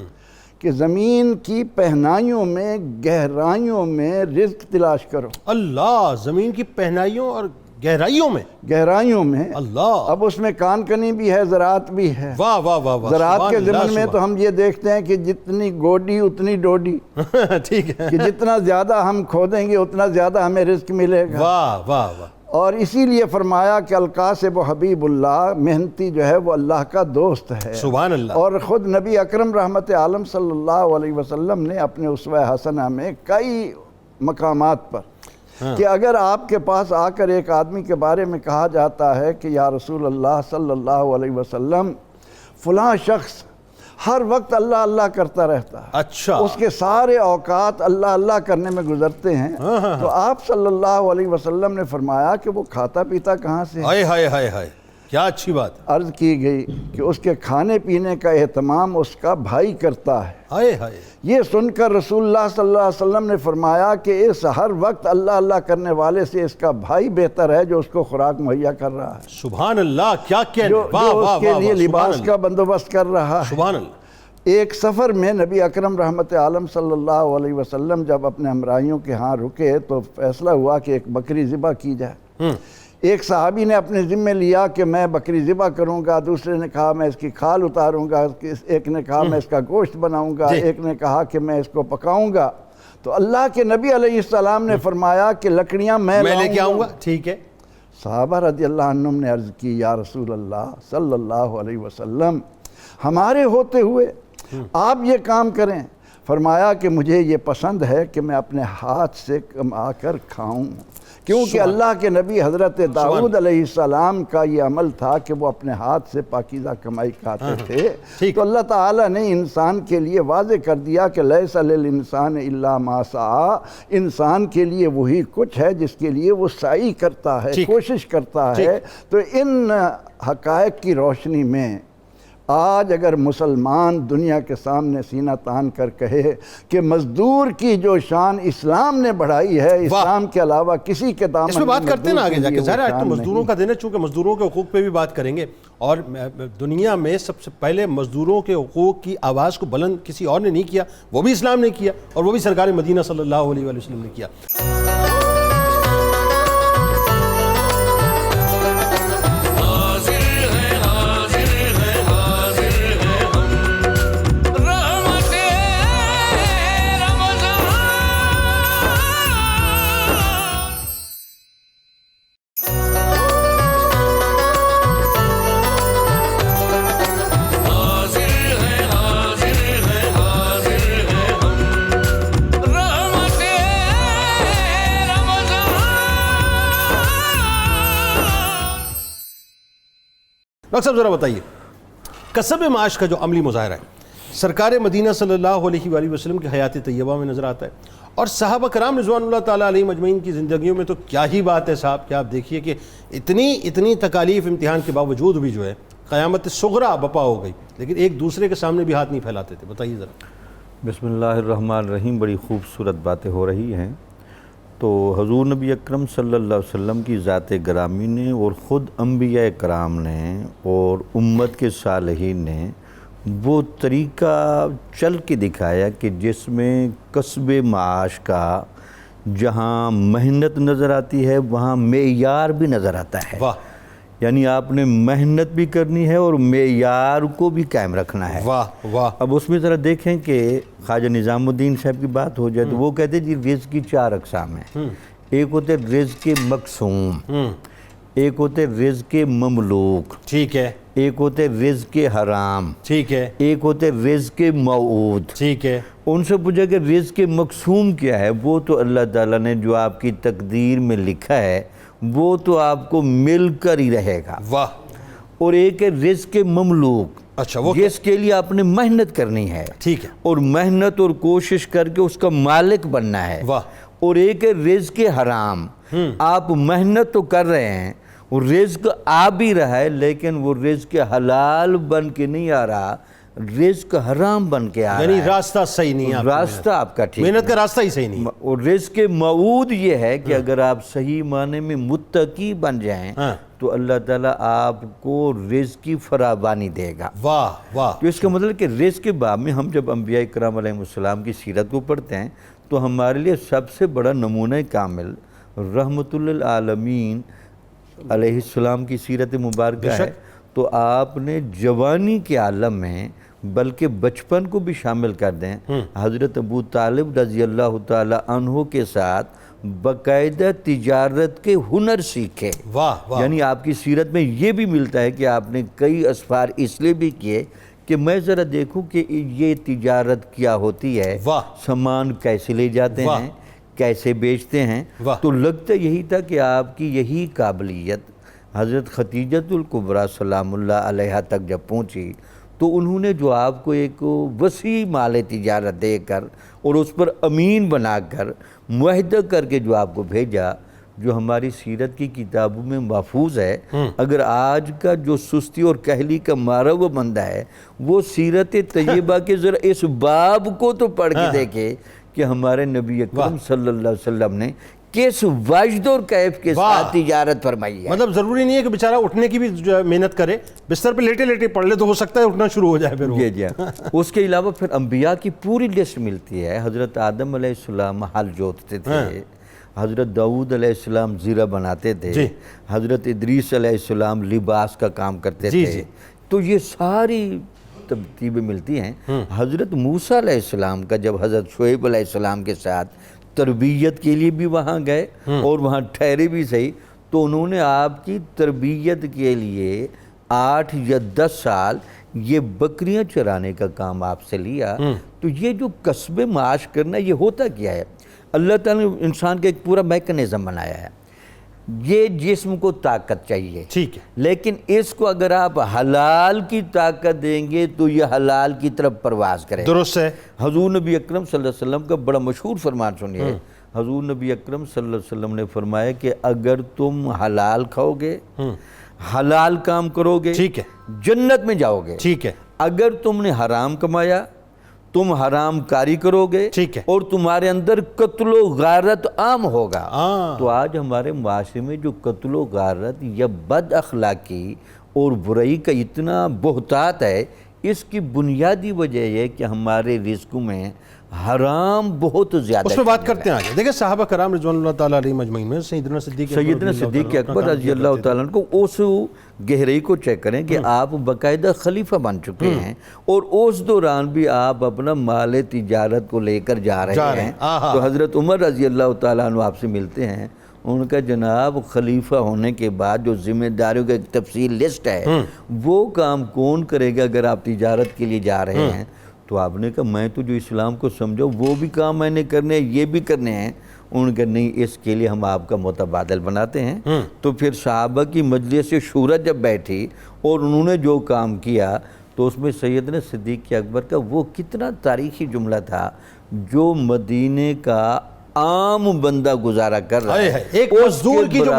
کہ زمین کی پہنائیوں میں گہرائیوں میں رزق تلاش کرو۔ اللہ، زمین کی پہنائیوں اور گہرائیوں میں، گہرائیوں میں اللہ، اب اس میں کان کنی بھی ہے، زراعت بھی ہے۔ واہ واہ واہ واہ، زراعت کے ضمن میں تو ہم یہ دیکھتے ہیں کہ جتنی گوڈی اتنی ڈوڈی، ٹھیک ہے، کہ جتنا زیادہ ہم کھودیں گے اتنا زیادہ ہمیں رزق ملے گا۔ واہ واہ واہ، اور اسی لیے فرمایا کہ القاسب و حبیب اللہ، محنتی جو ہے وہ اللہ کا دوست ہے۔ سبحان اللہ۔ اور خود نبی اکرم رحمت عالم صلی اللہ علیہ وسلم نے اپنے اسوہ حسنہ میں کئی مقامات پر کہ اگر آپ کے پاس آ کر ایک آدمی کے بارے میں کہا جاتا ہے کہ یا رسول اللہ صلی اللہ علیہ وسلم فلاں شخص ہر وقت اللہ اللہ کرتا رہتا ہے، اچھا، اس کے سارے اوقات اللہ اللہ کرنے میں گزرتے ہیں، تو آپ صلی اللہ علیہ وسلم نے فرمایا کہ وہ کھاتا پیتا کہاں سے ہے؟ ہائے ہائے ہائے ہائے، کیا اچھی بات ہے، عرض کی گئی کہ اس کے کھانے پینے کا اہتمام اس کا بھائی کرتا ہے۔ ہائے ہائے، یہ سن کر رسول اللہ صلی اللہ علیہ وسلم نے فرمایا کہ اس ہر وقت اللہ اللہ کرنے والے سے اس کا بھائی بہتر ہے جو اس کو خوراک مہیا کر رہا ہے، سبحان اللہ، کیا کہنا، جو واہ واہ اس کے واہ، لیے لباس سبحان کا بندوبست کر رہا ہے۔ سبحان اللہ۔ ایک سفر میں نبی اکرم رحمت عالم صلی اللہ علیہ وسلم جب اپنے ہمراہیوں کے ہاں رکے تو فیصلہ ہوا کہ ایک بکری ذبح کی جائے۔ ایک صحابی نے اپنے ذمہ لیا کہ میں بکری ذبح کروں گا، دوسرے نے کہا میں اس کی کھال اتاروں گا، ایک نے کہا میں اس کا گوشت بناؤں گا، ایک نے کہا کہ میں اس کو پکاؤں گا۔ تو اللہ کے نبی علیہ السلام نے فرمایا کہ لکڑیاں میں لے کے آؤں گا، ٹھیک ہے۔ صحابہ رضی اللہ عنہم نے عرض کی یا رسول اللہ صلی اللہ علیہ وسلم ہمارے ہوتے ہوئے آپ یہ کام کریں؟ فرمایا کہ مجھے یہ پسند ہے کہ میں اپنے ہاتھ سے کما کر کھاؤں، کیونکہ اللہ کے نبی حضرت داؤد علیہ السلام کا یہ عمل تھا کہ وہ اپنے ہاتھ سے پاکیزہ کمائی کھاتے تھے۔ تو اللہ تعالیٰ نے انسان کے لیے واضح کر دیا کہ لیس للانسان الا ما سعی، انسان کے لیے وہی کچھ ہے جس کے لیے وہ سعی کرتا ہے، کوشش کرتا ہے۔ تو ان حقائق کی روشنی میں آج اگر مسلمان دنیا کے سامنے سینہ تان کر کہے کہ مزدور کی جو شان اسلام نے بڑھائی ہے، اسلام کے علاوہ کسی کے دامن اس میں بات کرتے ہیں نا آگے جا کے، ظاہر ہے تو مزدوروں کا دن ہے، چونکہ مزدوروں کے حقوق پہ بھی بات کریں گے، اور دنیا میں سب سے پہلے مزدوروں کے حقوق کی آواز کو بلند کسی اور نے نہیں کیا، وہ بھی اسلام نے کیا، اور وہ بھی سرکار مدینہ صلی اللہ علیہ وسلم نے کیا۔ ڈاکٹر صاحب ذرا بتائیے، کسب معاش کا جو عملی مظاہرہ ہے سرکار مدینہ صلی اللہ علیہ وآلہ وسلم کی حیات طیبہ میں نظر آتا ہے، اور صحابہ کرام رضوان اللہ تعالیٰ علیہ مجمعین کی زندگیوں میں تو کیا ہی بات ہے صاحب، کہ آپ دیکھیے کہ اتنی تکالیف امتحان کے باوجود بھی جو ہے قیامت صغریٰ بپا ہو گئی، لیکن ایک دوسرے کے سامنے بھی ہاتھ نہیں پھیلاتے تھے۔ بتائیے ذرا۔ بسم اللہ الرحمن الرحیم، بڑی خوبصورت باتیں ہو رہی ہیں۔ تو حضور نبی اکرم صلی اللہ علیہ وسلم کی ذات گرامی نے اور خود انبیاء کرام نے اور امت کے صالحین نے وہ طریقہ چل کے دکھایا کہ جس میں کسب معاش کا جہاں محنت نظر آتی ہے وہاں معیار بھی نظر آتا ہے. واہ یعنی آپ نے محنت بھی کرنی ہے اور معیار کو بھی قائم رکھنا ہے. واہ واہ. اب اس میں ذرا دیکھیں کہ خواجہ نظام الدین صاحب کی بات ہو جائے تو وہ کہتے ہیں جی رزق کی 4 اقسام ہیں. ایک ہوتے رزق مقسوم، ایک ہوتے رزق مملوک، ٹھیک ہے، ایک ہوتے رزق حرام، ٹھیک ہے، ایک ہوتے رزق موعود. ٹھیک ہے. ان سے پوچھا کہ رزق مقسوم کیا ہے؟ وہ تو اللہ تعالیٰ نے جو آپ کی تقدیر میں لکھا ہے وہ تو آپ کو مل کر ہی رہے گا. واہ. اور ایک ہے رزق مملوک، اچھا وہ جس کے لیے آپ نے محنت کرنی ہے، ٹھیک ہے. اور محنت اور کوشش کر کے اس کا مالک بننا ہے. واہ. اور ایک ہے رزق حرام، آپ محنت تو کر رہے ہیں، وہ رزق آ بھی رہا ہے لیکن وہ رزق حلال بن کے نہیں آ رہا، رزق حرام بن کے آ رہا ہے. یعنی راستہ صحیح نہیں ہے، راستہ آپ کا ٹھیک محنت کا راستہ ہی صحیح نہیں ہے. اور رزق موعود یہ ہے کہ اگر آپ صحیح معنی میں متقی بن جائیں تو اللہ تعالیٰ آپ کو رزق کی فراوانی دے گا. واہ واہ. تو اس کا مطلب کہ رزق کے باب میں ہم جب انبیاء کرام علیہ السلام کی سیرت کو پڑھتے ہیں تو ہمارے لیے سب سے بڑا نمونہ کامل رحمت للعالمین علیہ السلام کی سیرت مبارکہ ہے. تو آپ نے جوانی کے عالم میں بلکہ بچپن کو بھی شامل کر دیں، حضرت ابو طالب رضی اللہ تعالی عنہ کے ساتھ باقاعدہ تجارت کے ہنر سیکھے. واہ واہ. یعنی آپ کی سیرت میں یہ بھی ملتا ہے کہ آپ نے کئی اسفار اس لیے بھی کیے کہ میں ذرا دیکھوں کہ یہ تجارت کیا ہوتی ہے، واہ. سامان کیسے لے جاتے واہ. ہیں، کیسے بیچتے ہیں. واہ. تو لگتا یہی تھا کہ آپ کی یہی قابلیت حضرت خدیجۃ الکبریٰ سلام اللہ علیہا تک جب پہنچی تو انہوں نے جو آپ کو ایک وسیع مال تجارت دے کر اور اس پر امین بنا کر معاہدہ کر کے جو آپ کو بھیجا، جو ہماری سیرت کی کتابوں میں محفوظ ہے. اگر آج کا جو سستی اور کہلی کا مارا ہوا بندہ ہے وہ سیرت طیبہ کے ذرا اس باب کو تو پڑھ کے دیکھے کہ ہمارے نبی اکرم صلی اللہ علیہ وسلم نے کس وجد اور کیف کے ساتھ تجارت فرمائی ہے. مطلب ضروری نہیں ہے کہ بیچارہ اٹھنے کی بھی محنت کرے، بستر پہ لیٹے لیٹے پڑھ لے تو ہو سکتا ہے اٹھنا شروع ہو جائے پھر وہ. جی. اس کے علاوہ پھر انبیاء کی پوری لسٹ ملتی ہے. حضرت آدم علیہ السلام ہل جوتتے تھے، حضرت داؤد علیہ السلام زیرہ بناتے تھے، حضرت ادریس علیہ السلام لباس کا کام کرتے تھے. تو یہ ساری ترتیبیں ملتی ہیں. حضرت موسیٰ علیہ السلام کا جب حضرت شعیب علیہ السلام کے ساتھ تربیت کے لیے بھی وہاں گئے اور وہاں ٹھہرے بھی صحیح، تو انہوں نے آپ کی تربیت کے لیے 8 یا 10 سال یہ بکریاں چرانے کا کام آپ سے لیا. تو یہ جو کسب معاش کرنا یہ ہوتا کیا ہے؟ اللہ تعالیٰ نے انسان کا ایک پورا میکنزم بنایا ہے. یہ جسم کو طاقت چاہیے، ٹھیک ہے، لیکن اس کو اگر آپ حلال کی طاقت دیں گے تو یہ حلال کی طرف پرواز کرے. درست ہے. حضور نبی اکرم صلی اللہ علیہ وسلم کا بڑا مشہور فرمان سنیے. حضور نبی اکرم صلی اللہ علیہ وسلم نے فرمایا کہ اگر تم حلال کھاؤ گے، حلال کام کرو گے، ٹھیک ہے، جنت میں جاؤ گے. ٹھیک ہے. اگر تم نے حرام کمایا، تم حرام کاری کرو گے، ٹھیک ہے، اور تمہارے اندر قتل و غارت عام ہوگا. تو آج ہمارے معاشرے میں جو قتل و غارت یا بد اخلاقی اور برائی کا اتنا بہتات ہے، اس کی بنیادی وجہ یہ ہے کہ ہمارے رزق میں حرام بہت زیادہ. اس پہ بات کرتے ہیں آگے. دیکھیں صحابہ کرام رضوان اللہ تعالیٰ علیہ مجمعین میں سیدنا صدیق اکبر رضی اللہ تعالیٰ کو اس گہرائی کو چیک کریں کہ آپ باقاعدہ خلیفہ بن چکے ہیں اور اس دوران بھی آپ اپنا مال تجارت کو لے کر جا رہے ہیں. تو حضرت عمر رضی اللہ تعالیٰ عنہ آپ سے ملتے ہیں. ان کا جناب خلیفہ ہونے کے بعد جو ذمہ داریوں کا ایک تفصیل لسٹ ہے وہ کام کون کرے گا اگر آپ تجارت کے لیے جا رہے ہیں؟ تو آپ نے کہا میں تو جو اسلام کو سمجھو وہ بھی کام میں نے کرنے ہیں، یہ بھی کرنے ہیں. انہوں نے کہا نہیں، اس کے لیے ہم آپ کا متبادل بناتے ہیں. تو پھر صحابہ کی مجلس شورا جب بیٹھی اور انہوں نے جو کام کیا تو اس میں سیدنا صدیق اکبر کا وہ کتنا تاریخی جملہ تھا جو مدینے کا عام بندہ گزارا کر رہا ہے. ایک مزدور کی جو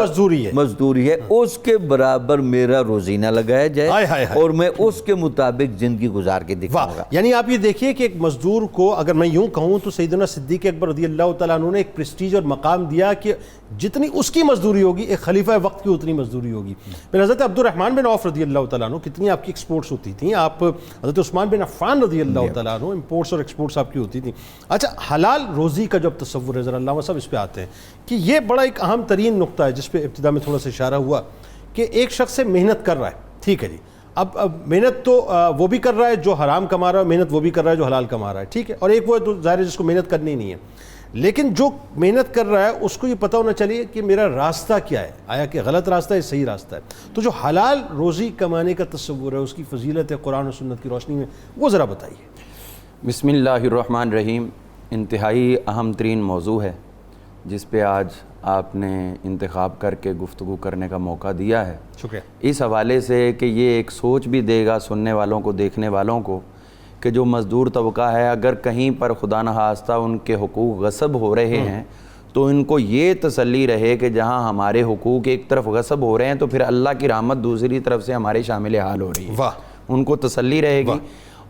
مزدوری ہے اس کے برابر میرا روزینہ لگایا جائے اور میں اس کے مطابق زندگی گزار کے دکھاؤں گا. یعنی آپ یہ دیکھیے کہ ایک مزدور کو اگر میں یوں کہوں تو سیدنا صدیق اکبر رضی اللہ تعالیٰ عنہ نے ایک پریسٹیج اور مقام دیا کہ جتنی اس کی مزدوری ہوگی ایک خلیفہ وقت کی اتنی مزدوری ہوگی. پھر حضرت عبد الرحمن بن عوف رضی اللہ تعالیٰ عنہ کتنی آپ کی ایکسپورٹس ہوتی تھیں. آپ حضرت عثمان بن عفان رضی اللہ تعالیٰ عنہ امپورٹس اور ایکسپورٹس آپ کی ہوتی تھیں. اچھا، حلال روزی کا جب تصور ہے نظر علامہ صاحب اس پہ آتے ہیں کہ یہ بڑا ایک اہم ترین نقطہ ہے جس پہ ابتدا میں تھوڑا سا اشارہ ہوا کہ ایک شخص سے محنت کر رہا ہے، ٹھیک ہے جی، اب محنت تو وہ بھی کر رہا ہے جو حرام کما رہا ہے، محنت وہ بھی کر رہا ہے جو حلال کما رہا ہے، ٹھیک ہے، اور ایک وہ ظاہر ہے جس کو محنت کرنی نہیں ہے، لیکن جو محنت کر رہا ہے اس کو یہ پتہ ہونا چاہیے کہ میرا راستہ کیا ہے، آیا کہ غلط راستہ ہے صحیح راستہ ہے. تو جو حلال روزی کمانے کا تصور ہے، اس کی فضیلت ہے قرآن و سنت کی روشنی میں، وہ ذرا بتائیے. بسم اللہ الرحمن الرحیم. انتہائی اہم ترین موضوع ہے جس پہ آج آپ نے انتخاب کر کے گفتگو کرنے کا موقع دیا ہے. شکریہ. اس حوالے سے کہ یہ ایک سوچ بھی دے گا سننے والوں کو، دیکھنے والوں کو، کہ جو مزدور طبقہ ہے اگر کہیں پر خدا نخواستہ ان کے حقوق غصب ہو رہے ہیں تو ان کو یہ تسلی رہے کہ جہاں ہمارے حقوق ایک طرف غصب ہو رہے ہیں تو پھر اللہ کی رحمت دوسری طرف سے ہمارے شامل حال ہو رہی ہے. واہ. ان کو تسلی رہے گی.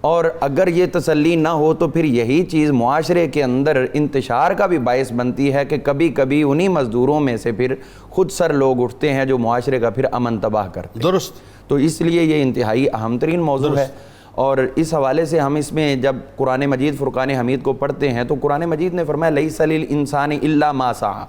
اور اگر یہ تسلی نہ ہو تو پھر یہی چیز معاشرے کے اندر انتشار کا بھی باعث بنتی ہے کہ کبھی کبھی انہی مزدوروں میں سے پھر خود سر لوگ اٹھتے ہیں جو معاشرے کا پھر امن تباہ کرتے ہیں. درست. تو اس لیے یہ انتہائی اہم ترین موضوع ہے. اور اس حوالے سے ہم اس میں جب قرآن مجید فرقان حمید کو پڑھتے ہیں تو قرآن مجید نے فرمایا لیس للانسان الا ما سعی.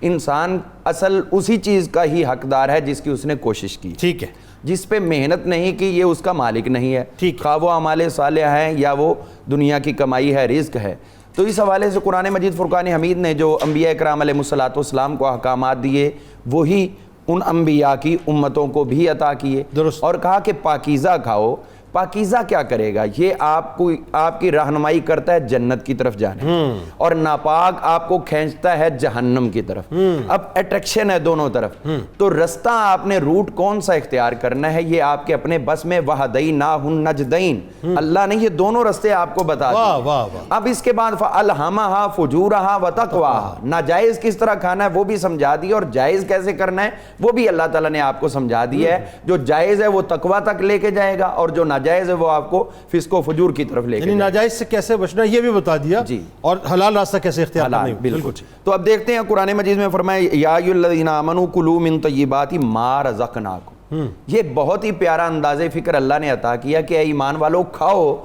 انسان اصل اسی چیز کا ہی حقدار ہے جس کی اس نے کوشش کی. ٹھیک ہے. جس پہ محنت نہیں کی یہ اس کا مالک نہیں ہے. ٹھیک. خواہ وہ اعمال صالحہ ہیں یا وہ دنیا کی کمائی ہے، رزق ہے. تو اس حوالے سے قرآن مجید فرقان حمید نے جو انبیاء کرام علیہ الصلوۃ والسلام کو احکامات دیے وہی ان انبیاء کی امتوں کو بھی عطا کیے. درست. اور کہا کہ پاکیزہ کھاؤ. پاکیزہ کیا کرے گا؟ یہ آپ کی رہنمائی کرتا ہے جنت کی طرف جانے، اور ناپاک آپ کو کھینچتا ہے جہنم کی طرف. اب اٹریکشن ہے دونوں طرف. تو رستہ آپ نے روٹ کون سا اختیار کرنا ہے یہ آپ کے اپنے بس میں. وَهَدَيْنَاهُ النَّجْدَيْنِ. اللہ نے یہ دونوں رستے آپ کو بتا دیے. اب اس کے بعد فَأَلْهَمَهَا فُجُورَهَا وَتَقْوَاهَا. ناجائز کس طرح کھانا ہے وہ بھی سمجھا دیا، اور جائز کیسے کرنا ہے وہ بھی اللہ تعالیٰ نے آپ کو سمجھا دیا ہے. جو جائز ہے وہ تقویٰ تک لے کے جائے گا، اور جو ناجائز ہے وہ آپ کو فسق و فجور کی طرف لے کے یعنی ناجائز سے کیسے بچنا یہ بھی بتا دیا. جی. اور حلال راستہ کیسے اختیار کرنا ہے. بالکل. تو اب دیکھتے ہیں قرآن مجید میں فرمایا یا ایھا الذین آمنوا کلوا من طیبات ما رزقناکم. یہ بہت ہی پیارا انداز فکر اللہ نے عطا کیا کہ اے ایمان والو کھاؤ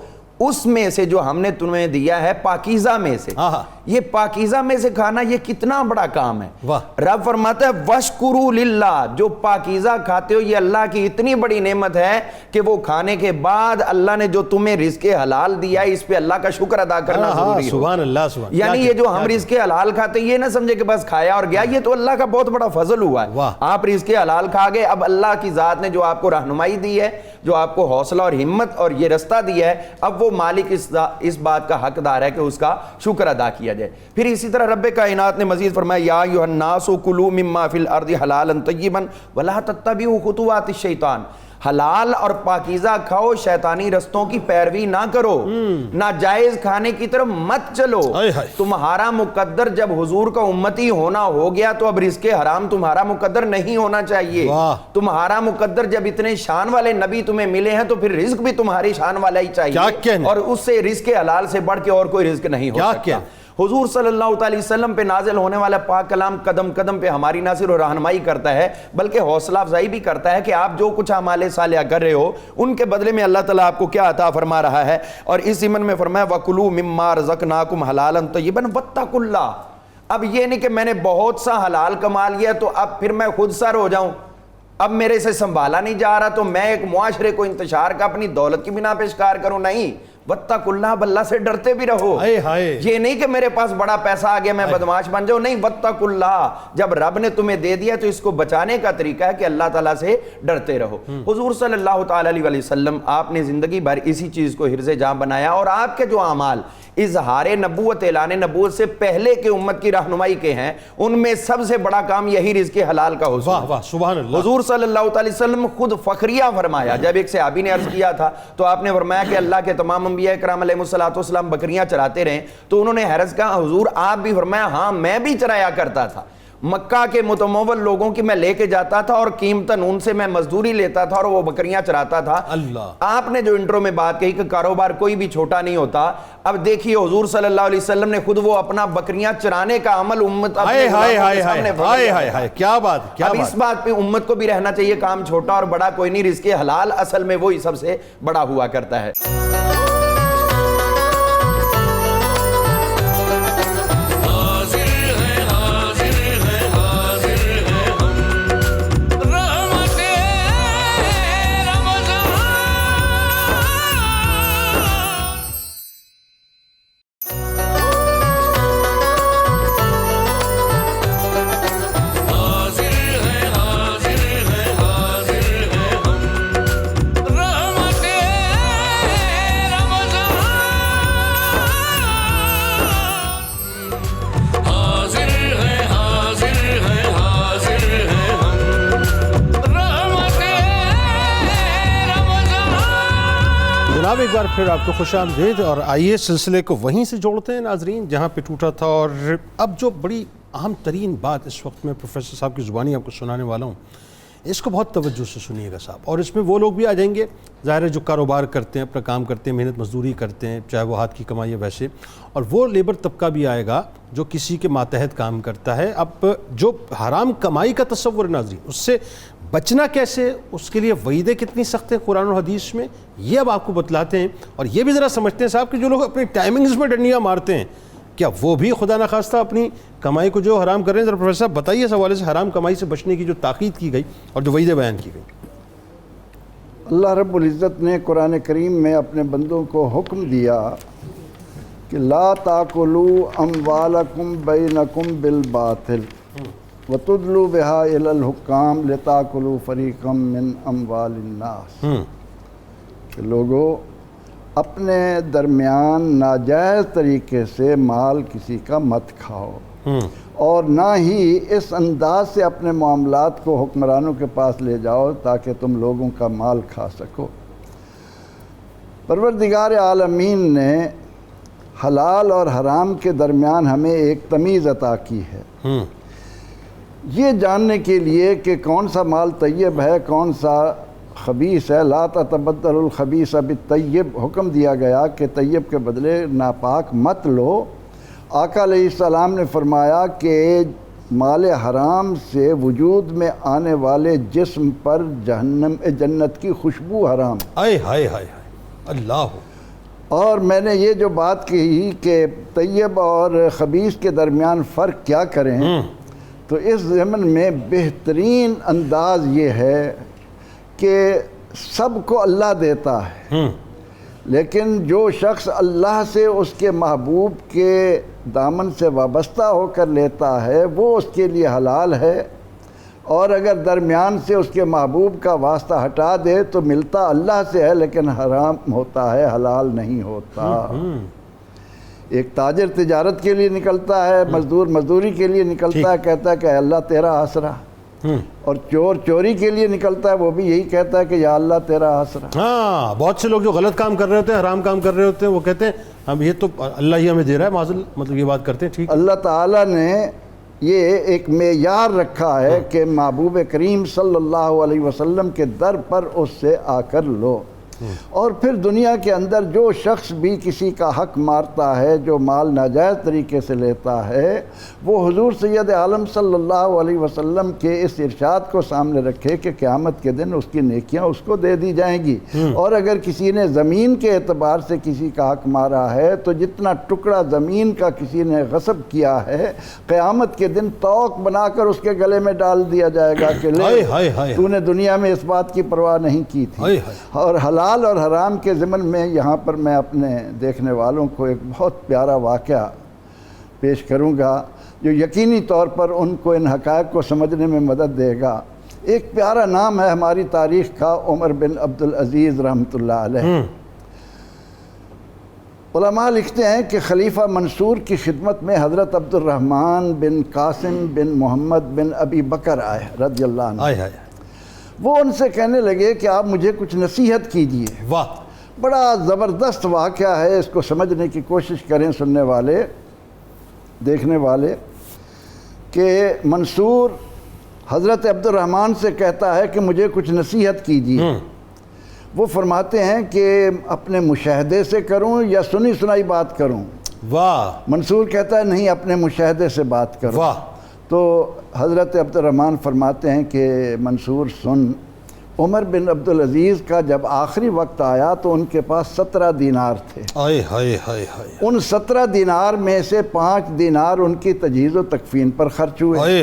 اس میں سے جو ہم نے تمہیں دیا ہے پاکیزہ میں سے. یہ پاکیزہ میں سے کھانا یہ کتنا بڑا کام ہے. رب فرماتا ہے وَاشْكُرُوا لِلَّهِ. جو پاکیزہ کھاتے ہو یہ اللہ کی اتنی بڑی نعمت ہے کہ وہ کھانے کے بعد اللہ نے جو تمہیں رزق حلال دیا ہے اس پہ اللہ کا شکر ادا کرنا ضروری ہے. سبحان اللہ. سبحان. یعنی یہ جو ہم رزق حلال کھاتے ہیں یہ نہ سمجھے کہ بس کھایا اور گیا، یہ تو اللہ کا بہت بڑا فضل ہوا ہے. آپ رزق حلال کھا گئے، اب اللہ کی ذات نے جو آپ کو رہنمائی دی ہے، جو آپ کو حوصلہ اور ہمت اور یہ رستہ دیا ہے، اب وہ مالک اس بات کا حقدار ہے کہ اس کا شکر ادا کیا جائے. پھر اسی طرح رب کائنات نے مزید فرمایا یا ایھا الناس کلوا مما فی الارض حلالا طیبا ولا تتبعوا خطوات الشیطان. حلال اور پاکیزہ کھاؤ، شیطانی رستوں کی پیروی نہ کرو، ناجائز کھانے کی طرف مت چلو. تمہارا مقدر جب حضور کا امتی ہونا ہو گیا تو اب رزق حرام تمہارا مقدر نہیں ہونا چاہیے. تمہارا مقدر جب اتنے شان والے نبی تمہیں ملے ہیں تو پھر رزق بھی تمہاری شان والا ہی چاہیے، اور اس سے رزق حلال سے بڑھ کے اور کوئی رزق نہیں ہو سکتا. حضور صلی اللہ علیہ وسلم پہ نازل ہونے والا پاک کلام قدم قدم پہ ہماری نہ صرف رہنمائی کرتا ہے بلکہ حوصلہ افزائی بھی کرتا ہے کہ آپ جو کچھ اعمال صالحہ کر رہے ہو ان کے بدلے میں اللہ تعالیٰ آپ کو کیا عطا فرما رہا ہے. اور اس ضمن میں فرمایا وَكُلُوا مِمَّا رَزَقْنَاكُمْ حَلَالًا طَيِّبًا وَاتَّقُوا اللَّهَ. اب یہ نہیں کہ میں نے بہت سا حلال کما لیا تو اب پھر میں خود سر ہو جاؤں، اب میرے سے سنبھالا نہیں جا رہا تو میں ایک معاشرے کو انتشار کا اپنی دولت کی بنا پہ شکار کروں. نہیں، وَاتَّقُوا اللَّهَ. اب اللہ سے ڈرتے بھی رہو. یہ نہیں کہ میرے پاس بڑا پیسہ آ گیا میں بدمعاش بن جاؤں. نہیں، وَاتَّقُوا اللَّهَ. جب رب نے تمہیں دے دیا تو اس کو بچانے کا طریقہ ہے کہ اللہ تعالیٰ سے ڈرتے رہو. حضور صلی اللہ تعالیٰ علیہ وسلم آپ نے زندگی بھر اسی چیز کو حرز جاں بنایا، اور آپ کے جو اعمال اظہار نبوت اعلان نبوت سے پہلے کے امت کی رہنمائی کے ہیں ان میں سب سے بڑا کام یہی رزق حلال کا حصول. واہ واہ سبحان اللہ. حضور صلی اللہ علیہ وسلم خود فخریہ فرمایا. جب ایک صحابی نے عرض کیا تھا تو آپ نے فرمایا کہ اللہ کے تمام انبیاء کرام علیہ الصلوۃ والسلام بکریاں چراتے رہے. تو انہوں نے حیرت کہا حضور آپ بھی؟ فرمایا ہاں میں بھی چرایا کرتا تھا. مکہ کے متمول لوگوں کی میں لے کے جاتا تھا اور قیمتاً ان سے میں مزدوری لیتا تھا اور وہ بکریاں چراتا تھا. آپ نے جو انٹرو میں بات کہی کہ کاروبار کوئی بھی چھوٹا نہیں ہوتا، اب دیکھیے حضور صلی اللہ علیہ وسلم نے خود وہ اپنا بکریاں چرانے کا عمل امت کیا بات. اب اس بات پہ امت کو بھی رہنا چاہیے کام چھوٹا اور بڑا کوئی نہیں، رزق حلال اصل میں وہی سب سے بڑا ہوا کرتا ہے. جناب ایک بار پھر آپ کو خوش آمدید، اور آئیے سلسلے کو وہیں سے جوڑتے ہیں ناظرین جہاں پہ ٹوٹا تھا. اور اب جو بڑی اہم ترین بات اس وقت میں پروفیسر صاحب کی زبانی آپ کو سنانے والا ہوں، اس کو بہت توجہ سے سنیے گا صاحب. اور اس میں وہ لوگ بھی آ جائیں گے ظاہر ہے جو کاروبار کرتے ہیں، اپنا کام کرتے ہیں، محنت مزدوری کرتے ہیں، چاہے وہ ہاتھ کی کمائی ہے ویسے، اور وہ لیبر طبقہ بھی آئے گا جو کسی کے ماتحت کام کرتا ہے. اب جو حرام کمائی کا تصور ہے ناظرین، اس سے بچنا کیسے، اس کے لیے وعیدیں کتنی سخت ہیں قرآن و حدیث میں، یہ اب آپ کو بتلاتے ہیں. اور یہ بھی ذرا سمجھتے ہیں صاحب کہ جو لوگ اپنی ٹائمنگز میں ڈنڈیاں مارتے ہیں، کیا وہ بھی خدا نخواستہ اپنی کمائی کو جو حرام کر رہے ہیں؟ ذرا پروفیسر صاحب بتائیے اس حوالے سے حرام کمائی سے بچنے کی جو تاکید کی گئی اور جو وعیدیں بیان کی گئی. اللہ رب العزت نے قرآن کریم میں اپنے بندوں کو حکم دیا کہ لا تاکلوا اموالکم بینکم بالباطل وتدلوا بها الی الحکام لتاکلوا فریقا من اموال الناس. کہ لوگوں اپنے درمیان ناجائز طریقے سے مال کسی کا مت کھاؤ، اور نہ ہی اس انداز سے اپنے معاملات کو حکمرانوں کے پاس لے جاؤ تاکہ تم لوگوں کا مال کھا سکو. پروردگار عالمین نے حلال اور حرام کے درمیان ہمیں ایک تمیز عطا کی ہے، یہ جاننے کے لیے کہ کون سا مال طیب ہے، کون سا خبیث ہے. لا تتبدل الخبیث بالطیب، حکم دیا گیا کہ طیب کے بدلے ناپاک مت لو. آقا علیہ السلام نے فرمایا کہ مال حرام سے وجود میں آنے والے جسم پر جنت کی خوشبو حرام. آئے ہائے ہائے اللہ. اور میں نے یہ جو بات کہی کہ طیب اور خبیث کے درمیان فرق کیا کریں، تو اس ضمن میں بہترین انداز یہ ہے کہ سب کو اللہ دیتا ہے، لیکن جو شخص اللہ سے اس کے محبوب کے دامن سے وابستہ ہو کر لیتا ہے وہ اس کے لیے حلال ہے، اور اگر درمیان سے اس کے محبوب کا واسطہ ہٹا دے تو ملتا اللہ سے ہے لیکن حرام ہوتا ہے، حلال نہیں ہوتا. ایک تاجر تجارت کے لیے نکلتا ہے، مزدور مزدوری کے لیے نکلتا ہے، کہتا ہے کہ اللہ تیرا آسرا. اور چور چوری کے لیے نکلتا ہے، وہ بھی یہی کہتا ہے کہ یا اللہ تیرا آسرا. ہاں، بہت سے لوگ جو غلط کام کر رہے ہوتے ہیں، حرام کام کر رہے ہوتے ہیں، وہ کہتے ہیں ہم یہ تو اللہ ہی ہمیں دے رہا ہے، معذل مطلب یہ بات کرتے ہیں. ٹھیک، اللہ تعالیٰ نے یہ ایک معیار رکھا ہے کہ محبوب کریم صلی اللہ علیہ وسلم کے در پر اس سے آ کر لو. اور پھر دنیا کے اندر جو شخص بھی کسی کا حق مارتا ہے، جو مال ناجائز طریقے سے لیتا ہے، وہ حضور سید عالم صلی اللہ علیہ وسلم کے اس ارشاد کو سامنے رکھے کہ قیامت کے دن اس کی نیکیاں اس کو دے دی جائیں گی. اور اگر کسی نے زمین کے اعتبار سے کسی کا حق مارا ہے تو جتنا ٹکڑا زمین کا کسی نے غصب کیا ہے، قیامت کے دن توق بنا کر اس کے گلے میں ڈال دیا جائے گا کہ لے تو نے دنیا میں اس بات کی پرواہ نہیں کی تھی. اور حلال اور حرام کے ضمن میں یہاں پر میں اپنے دیکھنے والوں کو ایک بہت پیارا واقعہ پیش کروں گا جو یقینی طور پر ان کو ان حقائق کو سمجھنے میں مدد دے گا. ایک پیارا نام ہے ہماری تاریخ کا، عمر بن عبد العزیز رحمۃ اللہ علیہ. علماء لکھتے ہیں کہ خلیفہ منصور کی خدمت میں حضرت عبد الرحمن بن قاسم بن محمد بن ابی بکر آئے رضی اللہ عنہ. وہ ان سے کہنے لگے کہ آپ مجھے کچھ نصیحت کیجئے. واہ، بڑا زبردست واقعہ ہے، اس کو سمجھنے کی کوشش کریں سننے والے، دیکھنے والے. کہ منصور حضرت عبد الرحمن سے کہتا ہے کہ مجھے کچھ نصیحت کیجئے. وہ فرماتے ہیں کہ اپنے مشاہدے سے کروں یا سنی سنائی بات کروں؟ واہ. منصور کہتا ہے نہیں، اپنے مشاہدے سے بات کروں. واہ. تو حضرت عبد الرحمن فرماتے ہیں کہ منصور سن، عمر بن عبد العزیز کا جب آخری وقت آیا تو ان کے پاس 17 دینار تھے. ان 17 دینار میں سے 5 دینار ان کی تجہیز و تکفین پر خرچ ہوئے.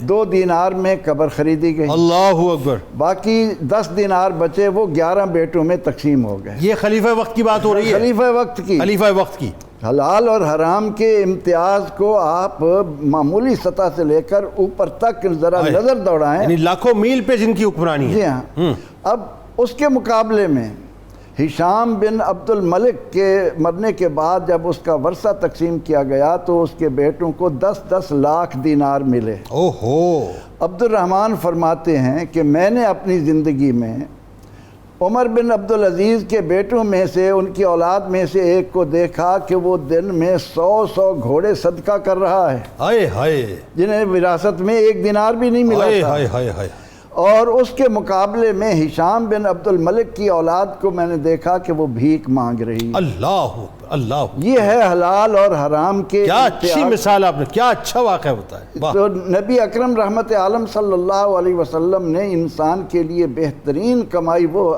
2 دینار میں قبر خریدی گئی. اللہ اکبر. باقی 10 دینار بچے، وہ 11 بیٹوں میں تقسیم ہو گئے. یہ خلیفہ وقت کی بات ہو رہی ہے، خلیفہ وقت کی. خلیفہ وقت کی. حلال اور حرام کے امتیاز کو آپ معمولی سطح سے لے کر اوپر تک ذرا نظر دوڑائیں، یعنی لاکھوں میل پہ جن کی حکمرانی ہے. جی ہاں. اب اس کے مقابلے میں ہشام بن عبد الملک کے مرنے کے بعد جب اس کا ورثہ تقسیم کیا گیا تو اس کے بیٹوں کو 10-10 لاکھ دینار ملے. اوہو. عبد الرحمن فرماتے ہیں کہ میں نے اپنی زندگی میں عمر بن عبدالعزیز کے بیٹوں میں سے ان کی اولاد میں سے ایک کو دیکھا کہ وہ دن میں 100 گھوڑے صدقہ کر رہا ہے، ہائے ہائے جنہیں وراثت میں 1 دینار بھی نہیں ملا ہائے تھا۔ ہائے ہائے ہائے، اور اس کے مقابلے میں ہشام بن عبد الملک کی اولاد کو میں نے دیکھا کہ وہ بھیک مانگ رہی ہے۔ اللہ اللہ، یہ ہے حلال اور حرام کے کیا اچھی مثال آپ نے، کیا اچھا واقعہ ہوتا ہے۔ واہ، تو نبی اکرم رحمت عالم صلی اللہ علیہ وسلم نے انسان کے لیے بہترین کمائی وہ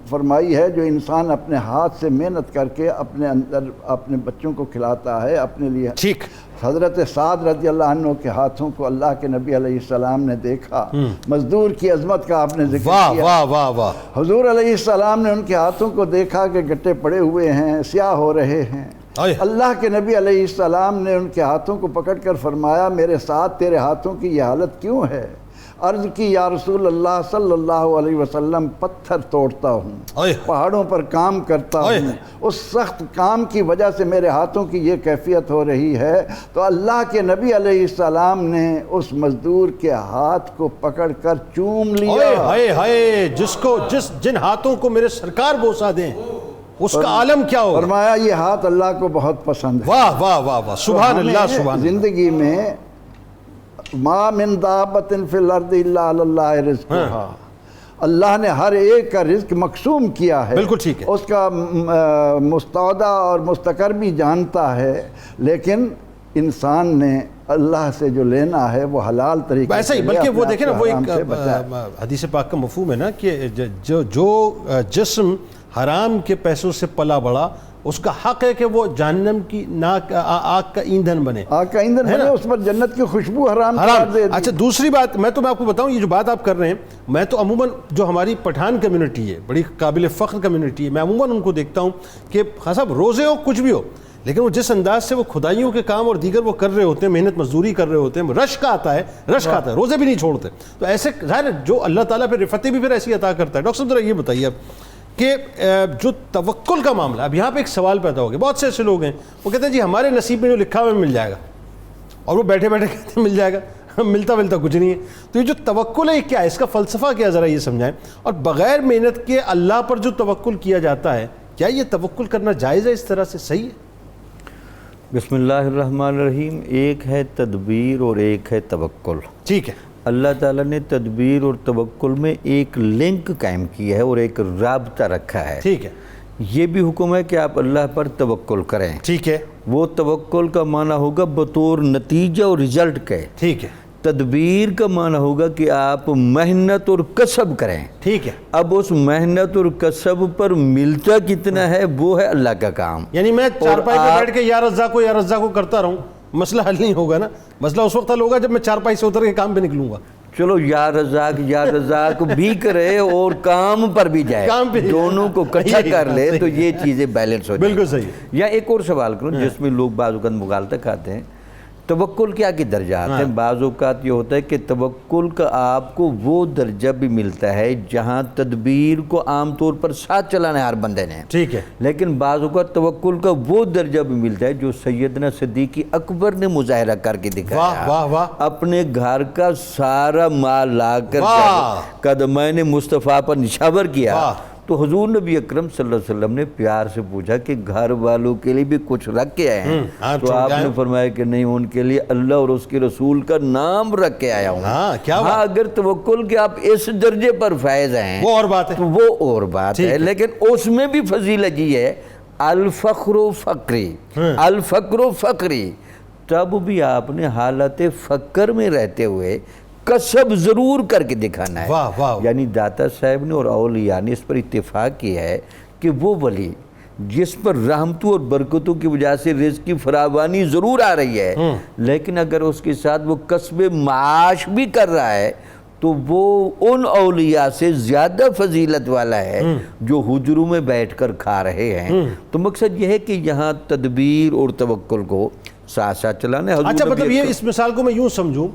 فرمائی ہے جو انسان اپنے ہاتھ سے محنت کر کے اپنے اندر اپنے بچوں کو کھلاتا ہے اپنے لیے۔ ٹھیک، حضرت سعد رضی اللہ عنہ کے ہاتھوں کو اللہ کے نبی علیہ السلام نے دیکھا، مزدور کی عظمت کا آپ نے ذکر واہ کیا۔ واہ واہ واہ، حضور علیہ السلام نے ان کے ہاتھوں کو دیکھا کہ گٹے پڑے ہوئے ہیں، سیاہ ہو رہے ہیں۔ آئے، اللہ کے نبی علیہ السلام نے ان کے ہاتھوں کو پکڑ کر فرمایا میرے ساتھ تیرے ہاتھوں کی یہ حالت کیوں ہے؟ عرض کی یا رسول اللہ صلی اللہ علیہ وسلم پتھر توڑتا ہوں، آئے، پہاڑوں پر کام کرتا آئے۔ ہوں، اس سخت کام کی وجہ سے میرے ہاتھوں کی یہ کیفیت ہو رہی ہے۔ تو اللہ کے نبی علیہ السلام نے اس مزدور کے ہاتھ کو پکڑ کر چوم آئے لیا۔ ہائے ہائے، جن ہاتھوں کو میرے سرکار بوسا دیں اس کا عالم کیا ہوگا۔ فرمایا یہ ہاتھ اللہ کو بہت پسند ہے۔ واہ واہ واہ واہ، سبحان اللہ ہمیں سبحان اللہ۔ زندگی میں ما من دابت فی الارض الا علی اللہ رزقھا، اللہ نے ہر ایک کا رزق مقسوم کیا ہے، بالکل ٹھیک ہے، اس کا مستودع اور مستقر بھی جانتا ہے، لیکن انسان نے اللہ سے جو لینا ہے وہ حلال طریقے ایسا ہی، سے لے، بلکہ وہ اپنے دیکھیں نا، آپ وہ کو حرام ایک سے بچائے۔ حدیث پاک کا مفہوم ہے نا کہ جو جسم حرام کے پیسوں سے پلا بڑا اس کا حق ہے کہ وہ جہنم کی آگ کا ایندھن بنے، آگ کا ایندھن بنے، اس پر جنت کی خوشبو حرام قرار دے دی۔ اچھا، دوسری بات میں آپ کو بتاؤں، یہ جو بات آپ کر رہے ہیں، میں تو عموماً جو ہماری پٹھان کمیونٹی ہے، بڑی قابل فخر کمیونٹی ہے، میں عموماً ان کو دیکھتا ہوں کہ خاص صاحب روزے ہو کچھ بھی ہو، لیکن وہ جس انداز سے وہ کھدائیوں کے کام اور دیگر وہ کر رہے ہوتے ہیں، محنت مزدوری کر رہے ہوتے ہیں، رشک آتا ہے، روزے بھی نہیں چھوڑتے، تو ایسے ظاہر جو اللہ تعالیٰ پھر رفتیں بھی پھر ایسی عطا کرتا ہے۔ ڈاکٹر صاحب ذرا یہ بتائیے اب کہ جو توکل کا معاملہ، اب یہاں پہ ایک سوال پیدا ہو گیا، بہت سے ایسے لوگ ہیں وہ کہتے ہیں جی ہمارے نصیب میں جو لکھا ہوا مل جائے گا، اور وہ بیٹھے بیٹھے کہتے ہیں مل جائے گا، ملتا کچھ نہیں ہے۔ تو یہ جو توکل ہے کیا ہے، اس کا فلسفہ کیا، ذرا یہ سمجھائیں، اور بغیر محنت کے اللہ پر جو توکل کیا جاتا ہے، کیا یہ توکل کرنا جائز ہے، اس طرح سے صحیح ہے؟ بسم اللہ الرحمن الرحیم۔ ایک ہے تدبیر اور ایک ہے توکل۔ ٹھیک ہے، اللہ تعالیٰ نے تدبیر اور توکل میں ایک لنک قائم کیا ہے اور ایک رابطہ رکھا ہے۔ ٹھیک ہے، یہ بھی حکم ہے کہ آپ اللہ پر توکل کریں۔ ٹھیک ہے، وہ توکل کا معنی ہوگا بطور نتیجہ اور رزلٹ کے۔ ٹھیک ہے، تدبیر کا معنی ہوگا کہ آپ محنت اور کسب کریں۔ ٹھیک ہے، اب اس محنت اور کسب پر ملتا کتنا ہے وہ ہے اللہ کا کام۔ یعنی میں چارپائی پہ بیٹھ کے یا رزاق کو کرتا رہوں، مسئلہ حل نہیں ہوگا نا، مسئلہ اس وقت حل ہوگا جب میں چارپائی سے اتر کے کام پہ نکلوں گا۔ چلو یا رزاق بھی کرے اور کام پر بھی جائے، کام پہ دونوں کو اکٹھا کر لے تو یہ چیزیں بیلنس ہو جائیں۔ بالکل صحیح ہے۔ یا ایک اور سوال کروں جس میں لوگ بعض اوقات مغالطہ کھاتے ہیں، توکل کیا کی درجات ہیں؟ بعض اوقات یہ ہوتا ہے کہ توکل کا آپ کو وہ درجہ بھی ملتا ہے جہاں تدبیر کو عام طور پر ساتھ چلانا ہے ہر بندے نے، ٹھیک ہے، لیکن بعض اوقات توکل کا وہ درجہ بھی ملتا ہے جو سیدنا صدیق اکبر نے مظاہرہ کر کے دکھایا۔ واہ واہ واہ، اپنے گھر کا سارا مال لا کر واہ، قدمین مصطفیٰ پر نشاور کیا، واہ۔ تو حضور نبی اکرم صلی اللہ علیہ وسلم نے پیار سے پوچھا کہ گھر والوں کے لیے بھی کچھ رکھ کے آئے ہیں؟ تو آپ نے فرمایا کہ نہیں، ان کے لیے اللہ اور اس کے رسول کا نام رکھ کے آیا ہوں۔ ہاں، اگر توکل کے آپ اس درجے پر فائز ہیں وہ اور بات ہے، تو وہ اور بات ہے، لیکن اس میں بھی فضیلت یہ ہے الفقر و فقری، الفقر و فقری، تب بھی آپ نے حالت فقر میں رہتے ہوئے کسب ضرور کر کے دکھانا ہے۔ واہ واہ، یعنی داتا صاحب نے اور اولیاء نے اس پر اتفاق کیا ہے کہ وہ ولی جس پر رحمتوں اور برکتوں کی وجہ سے رزق کی فراوانی ضرور آ رہی ہے، لیکن اگر اس کے ساتھ وہ کسب معاش بھی کر رہا ہے تو وہ ان اولیاء سے زیادہ فضیلت والا ہے جو حجروں میں بیٹھ کر کھا رہے ہیں۔ تو مقصد یہ ہے کہ یہاں تدبیر اور توکل کو ساتھ ساتھ چلانا ہے۔ اچھا، مطلب یہ اس مثال کو میں یوں سمجھوں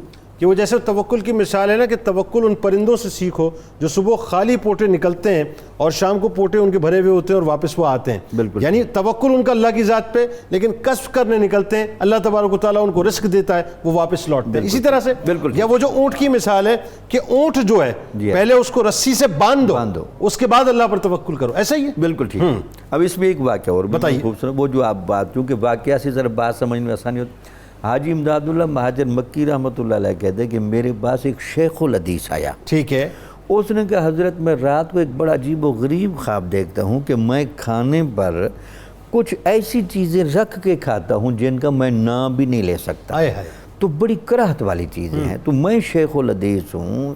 کہ وہ جیسے توکل کی مثال ہے نا کہ توکل ان پرندوں سے سیکھو جو صبح خالی پوٹے نکلتے ہیں اور شام کو پوٹے ان کے بھرے ہوئے ہوتے ہیں اور واپس وہ آتے ہیں. یعنی توکل ان کا اللہ کی ذات پہ، لیکن کسب کرنے نکلتے ہیں، اللہ تبارک و تعالیٰ ان کو رزق دیتا ہے، وہ واپس لوٹتے ہیں. اسی طرح سے یا وہ جو اونٹ کی مثال ہے کہ اونٹ جو ہے پہلے اس کو رسی سے باندھ دو، اس کے بعد اللہ پر توکل کرو. ایسا ہی ہے. بالکل ٹھیک. اب اس میں ایک واقعہ اور بتائیے. خوبصورت، وہ جو آپ بات، کیونکہ واقعہ سے ذرا بات سمجھنے میں آسانی ہوتی. حاجی امداد اللہ مہاجر مکی رحمۃ اللہ علیہ کہتے ہیں کہ میرے پاس ایک شیخ الحدیث آیا. ٹھیک ہے. اس نے کہا حضرت میں رات کو ایک بڑا عجیب و غریب خواب دیکھتا ہوں کہ میں کھانے پر کچھ ایسی چیزیں رکھ کے کھاتا ہوں جن کا میں نام بھی نہیں لے سکتا. تو بڑی کراہت والی چیزیں ہیں. تو میں شیخ الحدیث ہوں،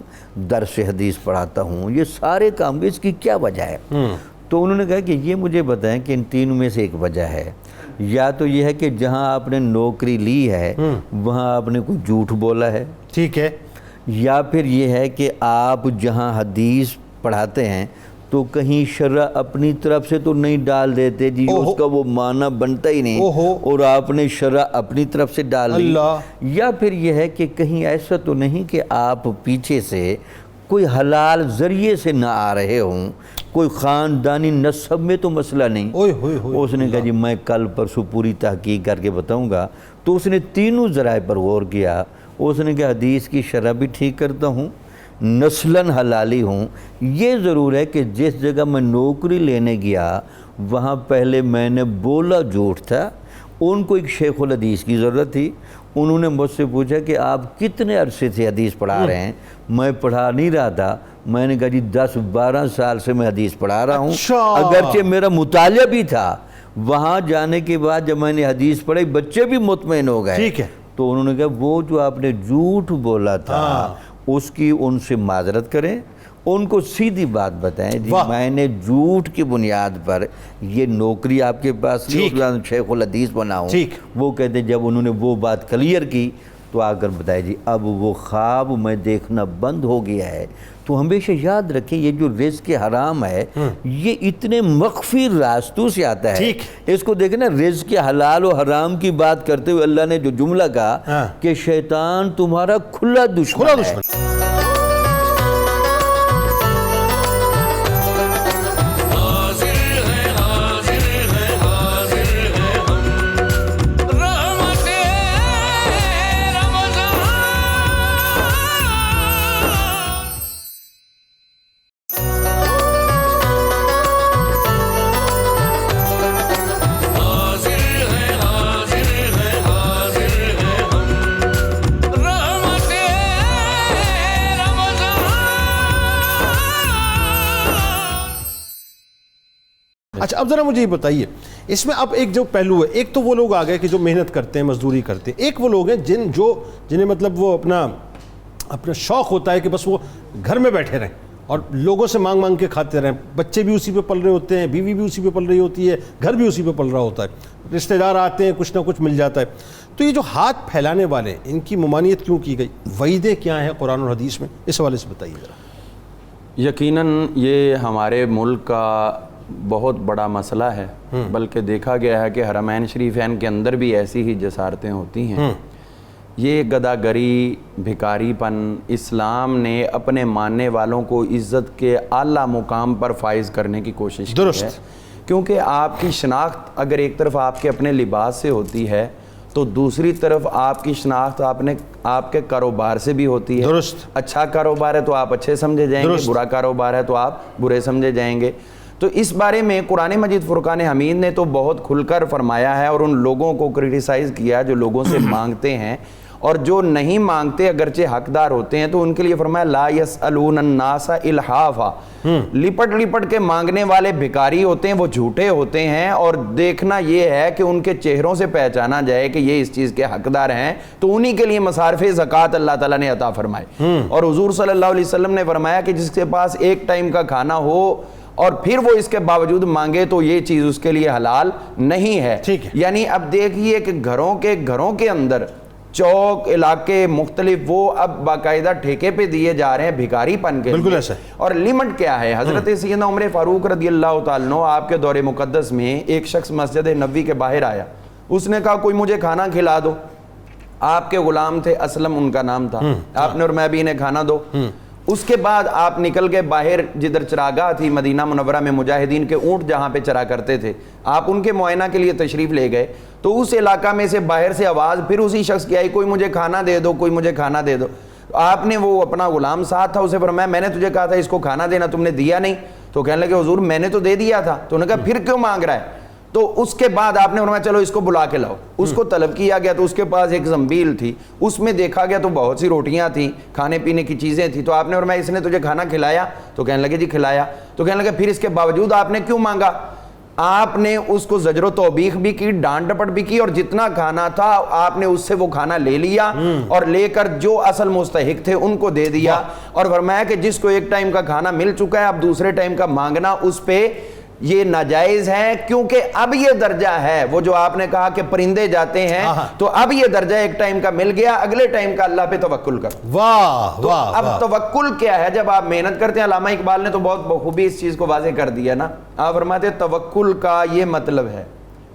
درس حدیث پڑھاتا ہوں، یہ سارے کام، اس کی کیا وجہ ہے؟ تو انہوں نے کہا کہ یہ مجھے بتائیں کہ ان تینوں میں سے ایک وجہ ہے. یا تو یہ ہے کہ جہاں آپ نے نوکری لی ہے وہاں آپ نے کوئی جھوٹ بولا ہے. ٹھیک ہے. یا پھر یہ ہے کہ آپ جہاں حدیث پڑھاتے ہیں تو کہیں شرع اپنی طرف سے تو نہیں ڈال دیتے جی، اس کا وہ معنی بنتا ہی نہیں اور آپ نے شرع اپنی طرف سے ڈال دی. یا پھر یہ ہے کہ کہیں ایسا تو نہیں کہ آپ پیچھے سے کوئی حلال ذریعے سے نہ آ رہے ہوں، کوئی خاندانی نسب میں تو مسئلہ نہیں. اس نے کہا جی میں کل پرسوں پوری تحقیق کر کے بتاؤں گا. تو اس نے تینوں ذرائع پر غور کیا. اس نے کہا حدیث کی شرح بھی ٹھیک کرتا ہوں، نسلاً حلالی ہوں. یہ ضرور ہے کہ جس جگہ میں نوکری لینے گیا وہاں پہلے میں نے بولا جھوٹ تھا. ان کو ایک شیخ الحدیث کی ضرورت تھی. انہوں نے مجھ سے پوچھا کہ آپ کتنے عرصے سے حدیث پڑھا رہے ہیں؟ میں پڑھا نہیں رہا تھا. میں نے کہا جی 10-12 سال سے میں حدیث پڑھا رہا ہوں. اگرچہ میرا مطالعہ بھی تھا. وہاں جانے کے بعد جب میں نے حدیث پڑھی بچے بھی مطمئن ہو گئے. ٹھیک ہے. تو انہوں نے کہا وہ جو آپ نے جھوٹ بولا تھا اس کی ان سے معذرت کریں، ان کو سیدھی بات بتائیں جی میں نے جھوٹ کی بنیاد پر یہ نوکری آپ کے پاس شیخ الحدیث بنا ہوں. وہ کہتے ہیں جب انہوں نے وہ بات کلیئر کی تو آ کر بتایا جی اب وہ خواب میں دیکھنا بند ہو گیا ہے. تو ہمیشہ یاد رکھیں یہ جو رزق حرام ہے یہ اتنے مخفی راستوں سے آتا ہے. اس کو دیکھیں نا، رزق حلال و حرام کی بات کرتے ہوئے اللہ نے جو جملہ کہا کہ شیطان تمہارا کھلا دشمن ہے. اچھا اب ذرا مجھے یہ بتائیے، اس میں اب ایک جو پہلو ہے، ایک تو وہ لوگ آ گئے کہ جو محنت کرتے ہیں، مزدوری کرتے ہیں. ایک وہ لوگ ہیں جنہیں مطلب وہ اپنا شوق ہوتا ہے کہ بس وہ گھر میں بیٹھے رہیں اور لوگوں سے مانگ مانگ کے کھاتے رہیں. بچے بھی اسی پہ پل رہے ہوتے ہیں، بیوی بھی اسی پہ پل رہی ہوتی ہے، گھر بھی اسی پہ پل رہا ہوتا ہے، رشتہ دار آتے ہیں، کچھ نہ کچھ مل جاتا ہے. تو یہ جو ہاتھ پھیلانے والے ہیں ان کی ممانعت کیوں کی گئی؟ وعیدیں کیا ہیں قرآن اور حدیث میں؟ اس حوالے سے بتائیے ذرا. یقیناً یہ ہمارے ملک کا بہت بڑا مسئلہ ہے، بلکہ دیکھا گیا ہے کہ حرمین شریفین کے اندر بھی ایسی ہی جسارتیں ہوتی ہیں. یہ گداگری، بھکاری پن اسلام نے اپنے ماننے والوں کو عزت کے اعلیٰ مقام پر فائز کرنے کی کوشش کی ہے. کیونکہ آپ کی شناخت اگر ایک طرف آپ کے اپنے لباس سے ہوتی ہے تو دوسری طرف آپ کی شناخت آپ کے کاروبار سے بھی ہوتی ہے. اچھا کاروبار ہے تو آپ اچھے سمجھے جائیں گے، برا کاروبار ہے تو آپ برے سمجھے جائیں گے. تو اس بارے میں قرآن مجید فرقان حمید نے تو بہت کھل کر فرمایا ہے اور ان لوگوں کو کرٹیسائز کیا جو لوگوں سے مانگتے ہیں اور جو نہیں مانگتے اگرچہ حقدار ہوتے ہیں. تو ان کے لیے فرمایا لا یسألون الناس الحافا، لپٹ لپٹ کے مانگنے والے بھکاری ہوتے ہیں، وہ جھوٹے ہوتے ہیں. اور دیکھنا یہ ہے کہ ان کے چہروں سے پہچانا جائے کہ یہ اس چیز کے حقدار ہیں. تو انہی کے لیے مصارف زکوٰۃ اللہ تعالیٰ نے عطا فرمائے. اور حضور صلی اللہ علیہ وسلم نے فرمایا کہ جس کے پاس ایک ٹائم کا کھانا ہو اور پھر وہ اس کے باوجود مانگے تو یہ چیز اس کے لیے حلال نہیں ہے. یعنی اب دیکھیے کہ گھروں کے اندر چوک علاقے مختلف وہ اب باقاعدہ ٹھیکے پہ دیے جا رہے ہیں بھکاری پن کے. بالکل ایسا. اور لمٹ کیا ہے؟ حضرت سیدنا عمر فاروق رضی اللہ تعالیٰ عنہ آپ کے دور مقدس میں ایک شخص مسجد نبوی کے باہر آیا. اس نے کہا کوئی مجھے کھانا کھلا دو. آپ کے غلام تھے، اسلم ان کا نام تھا، آپ نے فرمایا ابھی انہیں کھانا دو۔ اس کے بعد آپ نکل گئے باہر، جدھر چراگاہ تھی مدینہ منورہ میں مجاہدین کے اونٹ جہاں پہ چرا کرتے تھے، آپ ان کے معائنہ کے لیے تشریف لے گئے، تو اس علاقہ میں سے باہر سے آواز پھر اسی شخص کی آئی، کوئی مجھے کھانا دے دو، کوئی مجھے کھانا دے دو۔ آپ نے وہ اپنا غلام ساتھ تھا، اسے فرمایا میں نے تجھے کہا تھا اس کو کھانا دینا، تم نے دیا نہیں۔ تو کہنے لگے حضور میں نے تو دے دیا تھا۔ تو انہوں نے کہا پھر کیوں مانگ رہا ہے؟ تو اس کے بعد آپ نے فرمایا چلو اس کو بلا کے لاؤ۔ اس کو طلب کیا گیا تو اس کے پاس ایک زنبیل تھی، اس میں دیکھا گیا تو بہت سی روٹیاں تھیں، کھانے پینے کی چیزیں تھیں۔ تو آپ نے فرمایا اس نے تجھے کھانا کھلایا؟ تو کہنے لگے جی کھلایا۔ تو کہنے لگے پھر اس کے باوجود آپ نے کیوں مانگا؟ آپ نے اس کو زجر و توبیخ بھی کی، ڈانٹ ڈپٹ بھی کی، اور جتنا کھانا تھا آپ نے اس سے وہ کھانا لے لیا اور لے کر جو اصل مستحق تھے ان کو دے دیا، اور فرمایا کہ جس کو ایک ٹائم کا کھانا مل چکا ہے اب دوسرے ٹائم کا مانگنا اس پہ یہ ناجائز ہے، کیونکہ اب یہ درجہ ہے وہ جو آپ نے کہا کہ پرندے جاتے ہیں، تو اب یہ درجہ ایک ٹائم کا مل گیا، اگلے ٹائم کا اللہ پہ توکل کر۔ واہ تو واہ اب توکل کیا ہے؟ جب آپ محنت کرتے ہیں، علامہ اقبال نے تو بہت بخوبی اس چیز کو واضح کر دیا نا، آپ فرماتے ہیں توکل کا یہ مطلب ہے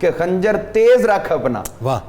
کہ خنجر تیز رکھ اپنا،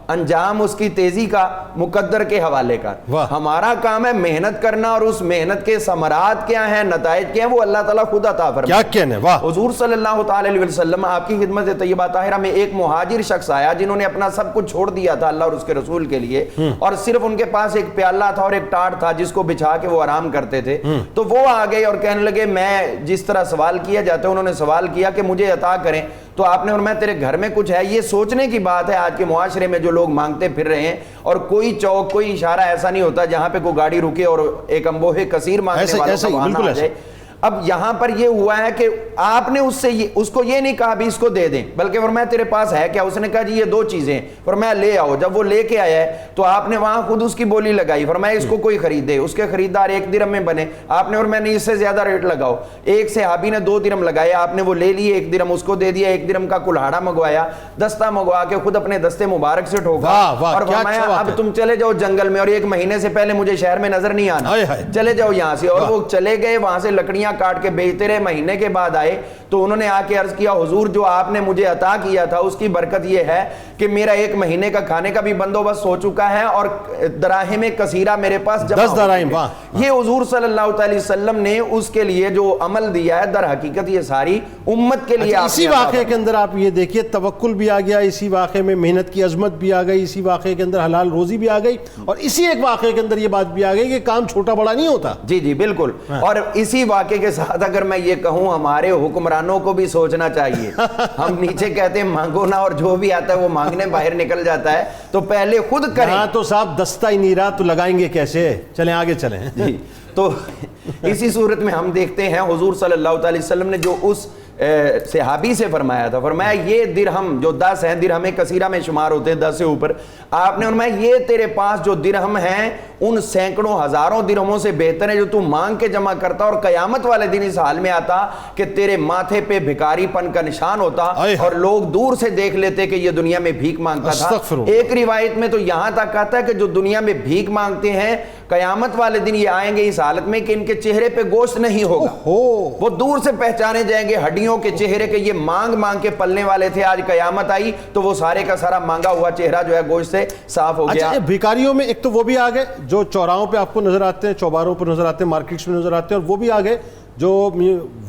انجام اس کی تیزی کا مقدر کے حوالے کر۔ ہمارا کام ہے محنت کرنا، اور اس محنت کے ثمرات کیا ہیں، نتائج کیا ہیں، وہ اللہ تعالیٰ خود عطا فرمائے۔ کیا کہنے، واہ۔ حضور صلی اللہ تعالی علیہ وسلم آپ کی خدمت طیبہ طاہرہ میں ایک مہاجر شخص آیا جنہوں نے اپنا سب کچھ چھوڑ دیا تھا اللہ اور اس کے رسول کے لیے، اور صرف ان کے پاس ایک پیالہ تھا اور ایک ٹاٹ تھا جس کو بچھا کے وہ آرام کرتے تھے۔ تو وہ آ گئے اور کہنے لگے میں جس طرح سوال کیا جاتا ہے انہوں نے سوال کیا کہ مجھے عطا کریں۔ تو آپ نے فرمایا تیرے گھر میں کچھ ہے؟ یہ سوچنے کی بات ہے آج کے معاشرے میں جو لوگ مانگتے پھر رہے ہیں، اور کوئی چوک کوئی اشارہ ایسا نہیں ہوتا جہاں پہ کوئی گاڑی رکے اور ایک انبوہ کثیر مانگنے والوں کا وہاں آ جائے۔ اب یہاں پر یہ ہوا ہے کہ آپ نے اس کو یہ نہیں کہا بھی اس کو دے دیں، بلکہ فرمایا تیرے پاس ہے کیا؟ اس نے کہا جی یہ دو چیزیں، فرمایا لے آؤ۔ جب وہ لے کے آیا ہے تو آپ نے وہاں خود اس کی بولی لگائی، فرمایا اس کو کوئی خریدے، اس کے خریدار 1 درہم میں بنے۔ آپ نے فرمایا نہیں اس سے زیادہ ریٹ لگاؤ۔ ایک صحابی نے 2 درہم لگائے، آپ نے وہ لے لیے، 1 درہم اس کو دے دیا، 1 درہم کا کلہاڑا منگوایا، دستہ منگوا کے خود اپنے دستے مبارک سے ٹھوکا، اور فرمایا اب تم چلے جاؤ جنگل میں، اور 1 مہینے سے پہلے مجھے شہر میں نظر نہیں آنا، چلے جاؤ یہاں سے۔ اور وہ چلے گئے، وہاں سے لکڑیاں کاٹ کے بیچتے، مہینے کے بعد آئے تو انہوں نے آ کے عرض کیا حضور جو آپ نے مجھے عطا کیا تھا اس کی برکت یہ ہے کہ میرا 1 مہینے کا کھانے کا بھی بندوبست ہو چکا ہے، اور دراہم کثیرہ میرے پاس جمع 10 دراہم۔ یہ حضور صلی اللہ علیہ وسلم نے اس کے لیے جو عمل دیا ہے، در حقیقت یہ ساری امت کے لیے۔ اسی واقعے کے اندر آپ یہ دیکھیے توکل بھی آ گیا، اسی واقعے میں محنت کی عظمت بھی آ گئی، اسی واقعے کے اندر حلال روزی بھی آ گئی، اور اسی ایک واقعے کے اندر یہ بات بھی آ گئی کہ کام چھوٹا بڑا نہیں ہوتا۔ جی جی بالکل۔ اور اسی واقعے کے ساتھ اگر میں یہ کہوں ہمارے حکمرانوں کو بھی سوچنا چاہیے، ہم نیچے کہتے ہیں مانگو نہ، اور جو بھی آتا ہے وہ مانگنے باہر نکل جاتا ہے، تو پہلے خود کریں۔ ہاں تو صاحب دستہ ہی نہیں رہا تو لگائیں گے کیسے؟ چلیں آگے چلیں۔ جی تو اسی صورت میں ہم دیکھتے ہیں حضور صلی اللہ علیہ وسلم نے جو اس صحابی سے فرمایا تھا، فرمایا یہ درہم جو 10 ہیں، درہم کثیرہ میں شمار ہوتے ہیں 10 سے اوپر، آپ نے فرمایا یہ تیرے پاس جو درہم ہیں ان سینکڑوں ہزاروں درہموں سے بہتر ہے جو تو مانگ کے جمع کرتا، اور قیامت والے دن اس حال میں آتا کہ تیرے ماتھے پہ بھکاری پن کا نشان ہوتا اور لوگ دور سے دیکھ لیتے کہ یہ دنیا میں بھیک مانگتا تھا۔ ایک روایت میں تو یہاں تک آتا ہے کہ جو دنیا میں بھیک مانگتے ہیں قیامت والے دن یہ آئیں گے اس حالت میں کہ ان کے چہرے پہ گوشت نہیں ہوگا، وہ دور سے پہچانے جائیں گے ہڈیوں کے چہرے کے، یہ مانگ مانگ کے پلنے والے تھے، آج قیامت آئی تو وہ سارے کا سارا مانگا ہوا چہرہ جو ہے گوشت سے صاف ہو گیا۔ بھکاریوں میں ایک تو وہ بھی آ گئے جو چوراہوں پہ آپ کو نظر آتے ہیں، چوباروں پر نظر آتے ہیں، مارکیٹس میں نظر آتے ہیں، اور وہ بھی آ گئے جو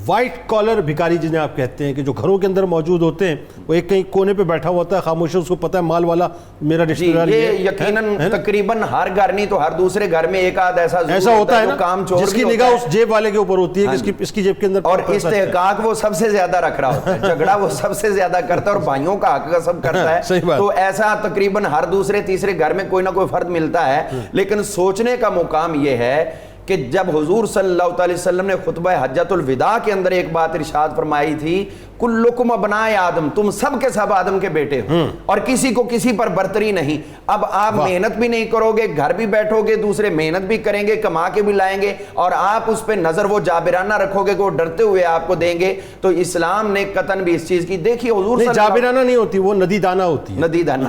وائٹ کالر بھکاری جنہیں آپ کہتے ہیں کہ جو گھروں کے اندر موجود ہوتے ہیں، وہ ایک کہیں کونے پہ بیٹھا ہوتا ہے خاموش، اس کو پتہ ہے مال والا میرا رشتہ دار۔ یہ یقیناً تقریباً ہر گھر نہیں تو ہر دوسرے گھر میں ایک آدھ ایسا ہوتا ہے کام چور جس کی نگاہ اس جیب والے کے اوپر ہوتی ہے کہ اس کی جیب کے اندر، اور استحقاق وہ سب سے زیادہ رکھ رہا ہوتا ہے، جھگڑا وہ سب سے زیادہ کرتا ہے اور بھائیوں کا حق سب کرتا ہے۔ تو ایسا تقریباً ہر دوسرے تیسرے گھر میں کوئی نہ کوئی فرد ملتا ہے۔ لیکن سوچنے کا مقام یہ ہے کہ جب حضور صلی اللہ علیہ وسلم نے خطبہ حجۃ الوداع کے اندر ایک بات ارشاد فرمائی تھی، کلکم ابنائے آدم، تم سب کے سب آدم کے بیٹے ہو اور کسی کو کسی پر برتری نہیں۔ اب آپ محنت بھی نہیں کرو گے، گھر بھی بیٹھو گے، دوسرے محنت بھی کریں گے، کما کے بھی لائیں گے، اور آپ اس پہ نظر وہ جابرانہ رکھو گے کہ وہ ڈرتے ہوئے آپ کو دیں گے، تو اسلام نے قطعاً بھی اس چیز کی دیکھیے حضور جابرانہ نہیں ہوتی، وہ ندی دانہ ہوتی ہے، ندی دانہ۔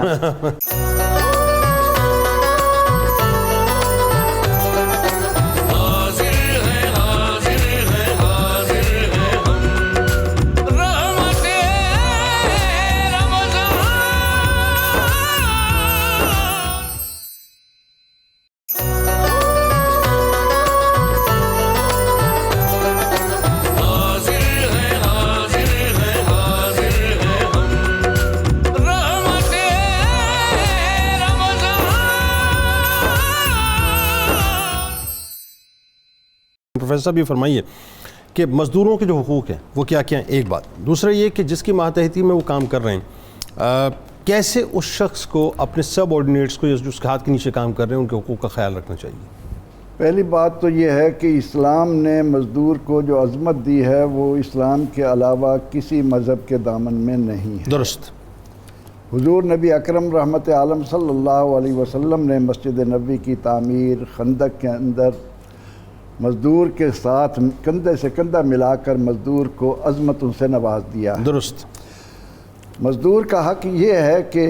پروفیسر صاحب یہ فرمائیے کہ مزدوروں کے جو حقوق ہیں وہ کیا کیا ہیں، ایک بات. دوسرا یہ کہ جس کی ماتحتی میں وہ کام کر رہے ہیں کیسے اس شخص کو اپنے سب آرڈینیٹس کو جو اس کے ہاتھ کے نیچے کام کر رہے ہیں ان کے حقوق کا خیال رکھنا چاہیے؟ پہلی بات تو یہ ہے کہ اسلام نے مزدور کو جو عظمت دی ہے وہ اسلام کے علاوہ کسی مذہب کے دامن میں نہیں ہے. درست. حضور نبی اکرم رحمت عالم صلی اللہ علیہ وسلم نے مسجد نبوی کی تعمیر، خندق کے اندر مزدور کے ساتھ کندھے سے کندھا ملا کر مزدور کو عظمتوں سے نواز دیا. درست. مزدور کا حق یہ ہے کہ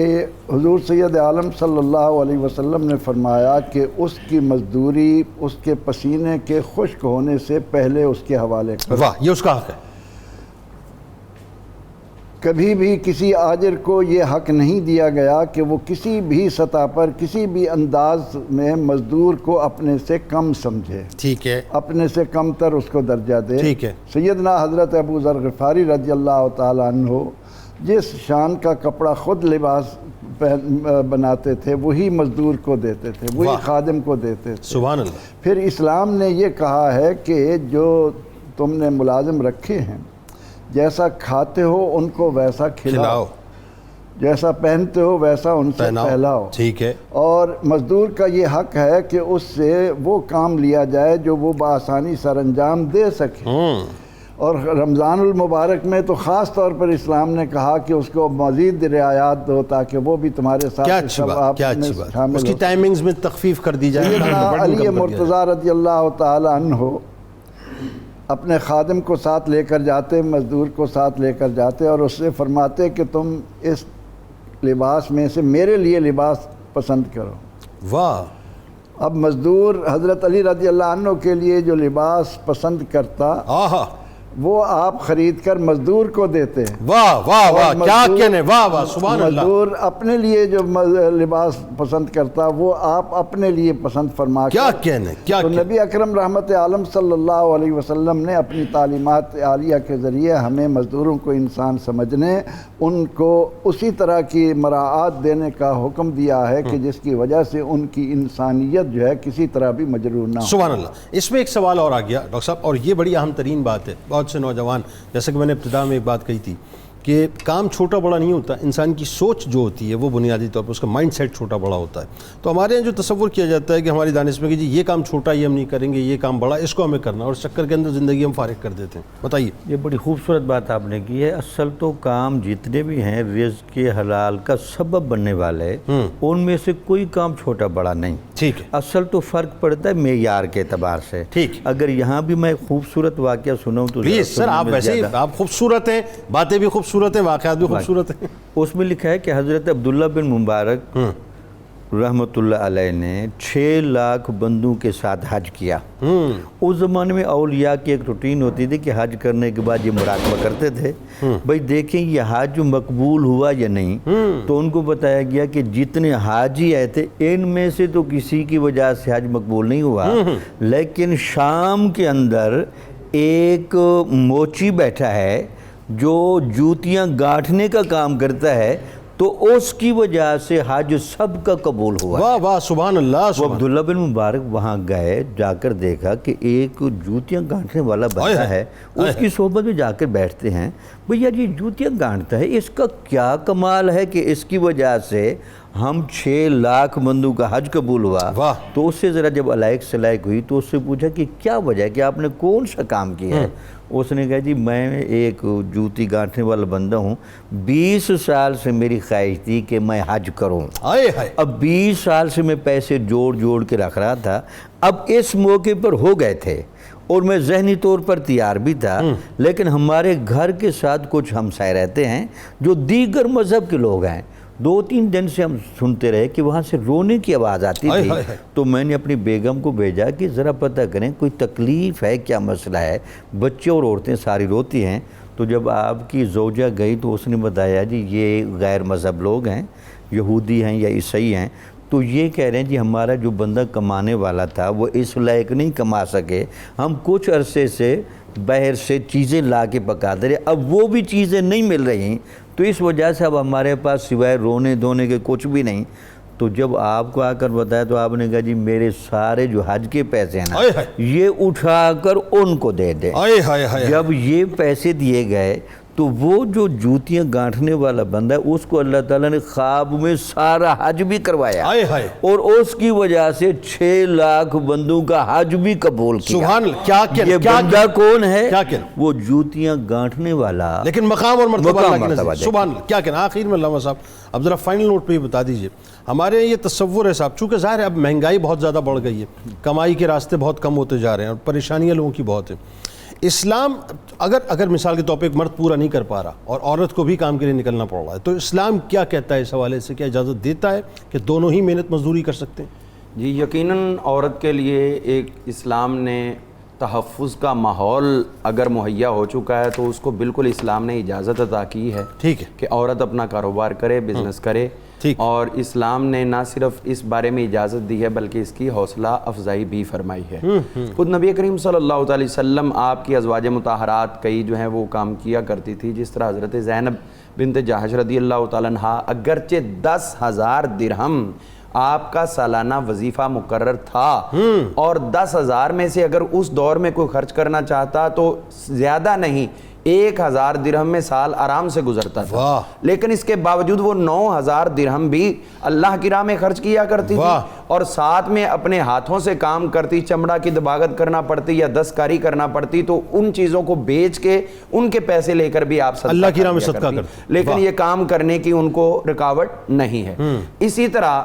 حضور سید عالم صلی اللہ علیہ وسلم نے فرمایا کہ اس کی مزدوری اس کے پسینے کے خشک ہونے سے پہلے اس کے حوالے کرو. واہ، یہ اس کا حق ہے. کبھی بھی کسی آجر کو یہ حق نہیں دیا گیا کہ وہ کسی بھی سطح پر کسی بھی انداز میں مزدور کو اپنے سے کم سمجھے، ٹھیک ہے، اپنے سے کم تر اس کو درجہ دے. ٹھیک ہے. سیدنا حضرت ابو ذر غفاری رضی اللہ تعالیٰ عنہ جس شان کا کپڑا خود لباس بناتے تھے وہی مزدور کو دیتے تھے، وہی خادم کو دیتے تھے. سبحان اللہ. پھر اسلام نے یہ کہا ہے کہ جو تم نے ملازم رکھے ہیں جیسا کھاتے ہو ان کو ویسا کھلاؤ، جیسا پہنتے ہو ویسا ان سے پہلاؤ. ٹھیک ہے. اور مزدور کا یہ حق ہے کہ اس سے وہ کام لیا جائے جو وہ بآسانی سر انجام دے سکے. اور رمضان المبارک میں تو خاص طور پر اسلام نے کہا کہ اس کو مزید رعایات دو تاکہ وہ بھی تمہارے ساتھ اس کی ٹائمنگز میں تخفیف کر دی جائے. علی مرتضیٰ رضی اللہ تعالی عنہ اپنے خادم کو ساتھ لے کر جاتے، مزدور کو ساتھ لے کر جاتے اور اس سے فرماتے کہ تم اس لباس میں سے میرے لیے لباس پسند کرو. واہ. اب مزدور حضرت علی رضی اللہ عنہ کے لیے جو لباس پسند کرتا وہ آپ خرید کر مزدور کو دیتے ہیں. واہ واہ واہ، کیا کہنے، واہ واہ، سبحان اللہ. مزدور اپنے لیے جو لباس پسند کرتا وہ آپ اپنے لیے پسند فرما کیا کہنے، کیا تو نبی اکرم رحمت عالم صلی اللہ علیہ وسلم نے اپنی تعلیمات عالیہ کے ذریعے ہمیں مزدوروں کو انسان سمجھنے، ان کو اسی طرح کی مراعات دینے کا حکم دیا ہے کہ جس کی وجہ سے ان کی انسانیت جو ہے کسی طرح بھی مجروح نہ ہو. سبحان اللہ. اس میں ایک سوال اور آ گیا ڈاکٹر صاحب، اور یہ بڑی اہم ترین بات ہے. بہت سے نوجوان، جیسا کہ میں نے ابتدا میں ایک بات کہی تھی کہ کام چھوٹا بڑا نہیں ہوتا، انسان کی سوچ جو ہوتی ہے وہ بنیادی طور پر اس کا مائنڈ سیٹ چھوٹا بڑا ہوتا ہے. تو ہمارے یہاں جو تصور کیا جاتا ہے کہ ہماری دانش میں کہ جی یہ کام چھوٹا یہ ہم نہیں کریں گے، یہ کام بڑا اس کو ہمیں کرنا، اور اس چکر کے اندر زندگی ہم فارغ کر دیتے ہیں. بتائیے. یہ بڑی خوبصورت بات آپ نے کی ہے. اصل تو کام جتنے بھی ہیں رزق کے حلال کا سبب بننے والے، ان میں سے کوئی کام چھوٹا بڑا نہیں. ٹھیک ہے. اصل تو فرق پڑتا ہے معیار کے اعتبار سے. ٹھیک. اگر یہاں بھی میں خوبصورت واقعہ سناؤں تو پلیز سر، آپ ویسے آپ خوبصورت ہیں، باتیں بھی خوبصورت ہیں، واقعات بھی خوبصورت ہیں. اس میں لکھا ہے کہ حضرت عبداللہ بن مبارک رحمۃ اللہ علیہ نے 6 لاکھ بندوں کے ساتھ حج کیا. اس زمانے میں اولیاء کی ایک روٹین ہوتی تھی کہ حج کرنے کے بعد یہ مراقبہ کرتے تھے بھئی دیکھیں یہ حج مقبول ہوا یا نہیں. تو ان کو بتایا گیا کہ جتنے حاجی آئے تھے ان میں سے تو کسی کی وجہ سے حج مقبول نہیں ہوا، لیکن شام کے اندر ایک موچی بیٹھا ہے جو جوتیاں گاٹھنے کا کام کرتا ہے، تو اس کی وجہ سے حج سب کا قبول ہوا. واہ واہ، سبحان اللہ. وہ عبداللہ بن مبارک وہاں گئے، جا کر دیکھا کہ ایک جوتیاں گانٹنے والا بندہ ہے، اس کی صحبت میں جا کر بیٹھتے ہیں. بھئی یہ جوتیاں گانٹتا ہے، اس کا کیا کمال ہے کہ اس کی وجہ سے ہم 6 لاکھ بندوں کا حج قبول ہوا. تو اس سے ذرا جب علائق سلائق ہوئی تو اس سے پوچھا کہ کیا وجہ ہے کہ آپ نے کون سا کام کیا ہے. اس نے کہا جی میں ایک جوتی گانٹنے والا بندہ ہوں، 20 سال سے میری خواہش تھی کہ میں حج کروں. اب 20 سال سے میں پیسے جوڑ کے رکھ رہا تھا، اب اس موقع پر ہو گئے تھے اور میں ذہنی طور پر تیار بھی تھا. لیکن ہمارے گھر کے ساتھ کچھ ہمسائے رہتے ہیں جو دیگر مذہب کے لوگ ہیں. 2-3 دن سے ہم سنتے رہے کہ وہاں سے رونے کی آواز آتی تھی. تو میں نے اپنی بیگم کو بھیجا کہ ذرا پتہ کریں کوئی تکلیف ہے، کیا مسئلہ ہے. بچے اور عورتیں ساری روتی ہیں. تو جب آپ کی زوجہ گئی تو اس نے بتایا جی یہ غیر مذہب لوگ ہیں، یہودی ہیں یا عیسائی ہیں. تو یہ کہہ رہے ہیں جی ہمارا جو بندہ کمانے والا تھا وہ اس لائق نہیں کما سکے، ہم کچھ عرصے سے باہر سے چیزیں لا کے پکاتے رہے، اب وہ بھی چیزیں نہیں مل رہی، تو اس وجہ سے اب ہمارے پاس سوائے رونے دھونے کے کچھ بھی نہیں. تو جب آپ کو آ کر بتایا تو آپ نے کہا جی میرے سارے جو حج کے پیسے ہیں نا آئے ہائے۔ یہ اٹھا کر ان کو دے دیں۔ آئے ہائے ہائے۔ جب یہ پیسے دیے گئے تو وہ جو جوتیاں گانٹھنے والا بندہ ہے اس کو اللہ تعالیٰ نے خواب میں سارا حج بھی کروایا، آئے ہائے۔ اور اس کی وجہ سے 6 لاکھ بندوں کا حج بھی قبول کیا۔ سبحان اللہ، کیا کیا یہ کیا بندہ کون ہے؟ کیا کیا؟ وہ جوتیاں گانٹھنے والا، لیکن مقام اور مرتبہ مقام اللہ کی مرتبہ نزدیک۔ سبحان اللہ، کیا کہنا آخر میں علامہ صاحب اب ذرا فائنل نوٹ پہ یہ بتا دیجئے، ہمارے یہ تصور ہے صاحب، چونکہ ظاہر ہے اب مہنگائی بہت زیادہ بڑھ گئی ہے، کمائی کے راستے بہت کم ہوتے جا رہے ہیں اور پریشانیاں لوگوں کی بہت ہیں۔ اسلام اگر مثال کے طور پہ ایک مرد پورا نہیں کر پا رہا اور عورت کو بھی کام کے لیے نکلنا پڑ رہا ہے، تو اسلام کیا کہتا ہے اس حوالے سے؟ کیا اجازت دیتا ہے کہ دونوں ہی محنت مزدوری کر سکتے ہیں؟ جی یقیناً عورت کے لیے ایک اسلام نے تحفظ کا ماحول اگر مہیا ہو چکا ہے تو اس کو بالکل اسلام نے اجازت عطا کی ہے، ٹھیک ہے، کہ عورت اپنا کاروبار کرے، بزنس کرے، اور اسلام نے نہ صرف اس بارے میں اجازت دی ہے بلکہ اس کی حوصلہ افزائی بھی فرمائی ہے۔ خود نبی کریم صلی اللہ علیہ وسلم آپ کی ازواج مطہرات کئی جو ہیں وہ کام کیا کرتی تھی، جس طرح حضرت زینب بنت جحش رضی اللہ تعالیٰ عنہا اگرچہ 10,000 درہم آپ کا سالانہ وظیفہ مقرر تھا، اور 10,000 میں سے اگر اس دور میں کوئی خرچ کرنا چاہتا تو زیادہ نہیں 1,000 درہم میں سال آرام سے گزرتا تھا، لیکن اس کے باوجود وہ 9,000 درہم بھی اللہ کی راہ میں خرچ کیا کرتی تھی، اور ساتھ میں اپنے ہاتھوں سے کام کرتی، چمڑا کی دباغت کرنا پڑتی یا دستکاری کرنا پڑتی، تو ان چیزوں کو بیچ کے ان کے پیسے لے کر بھی آپ اللہ کی راہ میں صدقہ کرتی، لیکن یہ کام کرنے کی ان کو رکاوٹ نہیں ہے۔ اسی طرح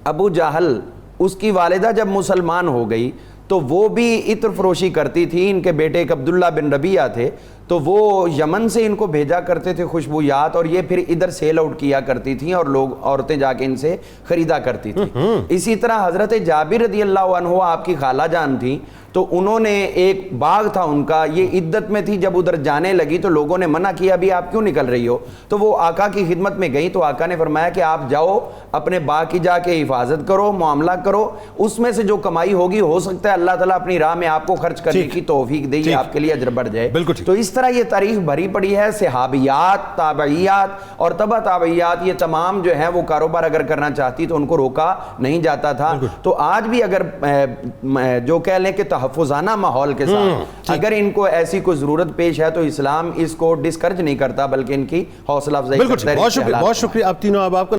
ابو جہل، اس کی والدہ جب مسلمان ہو گئی تو وہ بھی عطر فروشی کرتی تھی، ان کے بیٹے ایک عبداللہ بن ربیعہ تھے تو وہ یمن سے ان کو بھیجا کرتے تھے خوشبویات، اور یہ پھر ادھر سیل آؤٹ کیا کرتی تھیں اور لوگ عورتیں جا کے ان سے خریدا کرتی تھی۔ اسی طرح حضرت جابر رضی اللہ عنہ آپ کی خالہ جان تھیں، تو انہوں نے ایک باغ تھا ان کا، یہ عدت میں تھی، جب ادھر جانے لگی تو لوگوں نے منع کیا ابھی آپ کیوں نکل رہی ہو، تو وہ آقا کی خدمت میں گئیں تو آقا نے فرمایا کہ آپ جاؤ اپنے باغ کی جا کے حفاظت کرو، معاملہ کرو، اس میں سے جو کمائی ہوگی ہو سکتا ہے اللہ تعالیٰ اپنی راہ میں آپ کو خرچ کرنے کی توفیق دے، یہ آپ کے لیے اجر بڑھ جائے۔ تو اس طرح یہ تاریخ بھری پڑی ہے، صحابیات، تابعیات اور تبع تابعیات، یہ تمام جو ہیں وہ کاروبار اگر کرنا چاہتی تو ان کو روکا نہیں جاتا تھا۔ تو آج بھی اگر جو کہہ لیں کہ تحفظانہ ماحول کے ساتھ اگر ان کو ایسی کوئی ضرورت پیش ہے تو اسلام اس کو ڈسکرج نہیں کرتا بلکہ ان کی حوصلہ افزائی کرتا ہے۔ بہت شکریہ آپ تینوں، آپ کا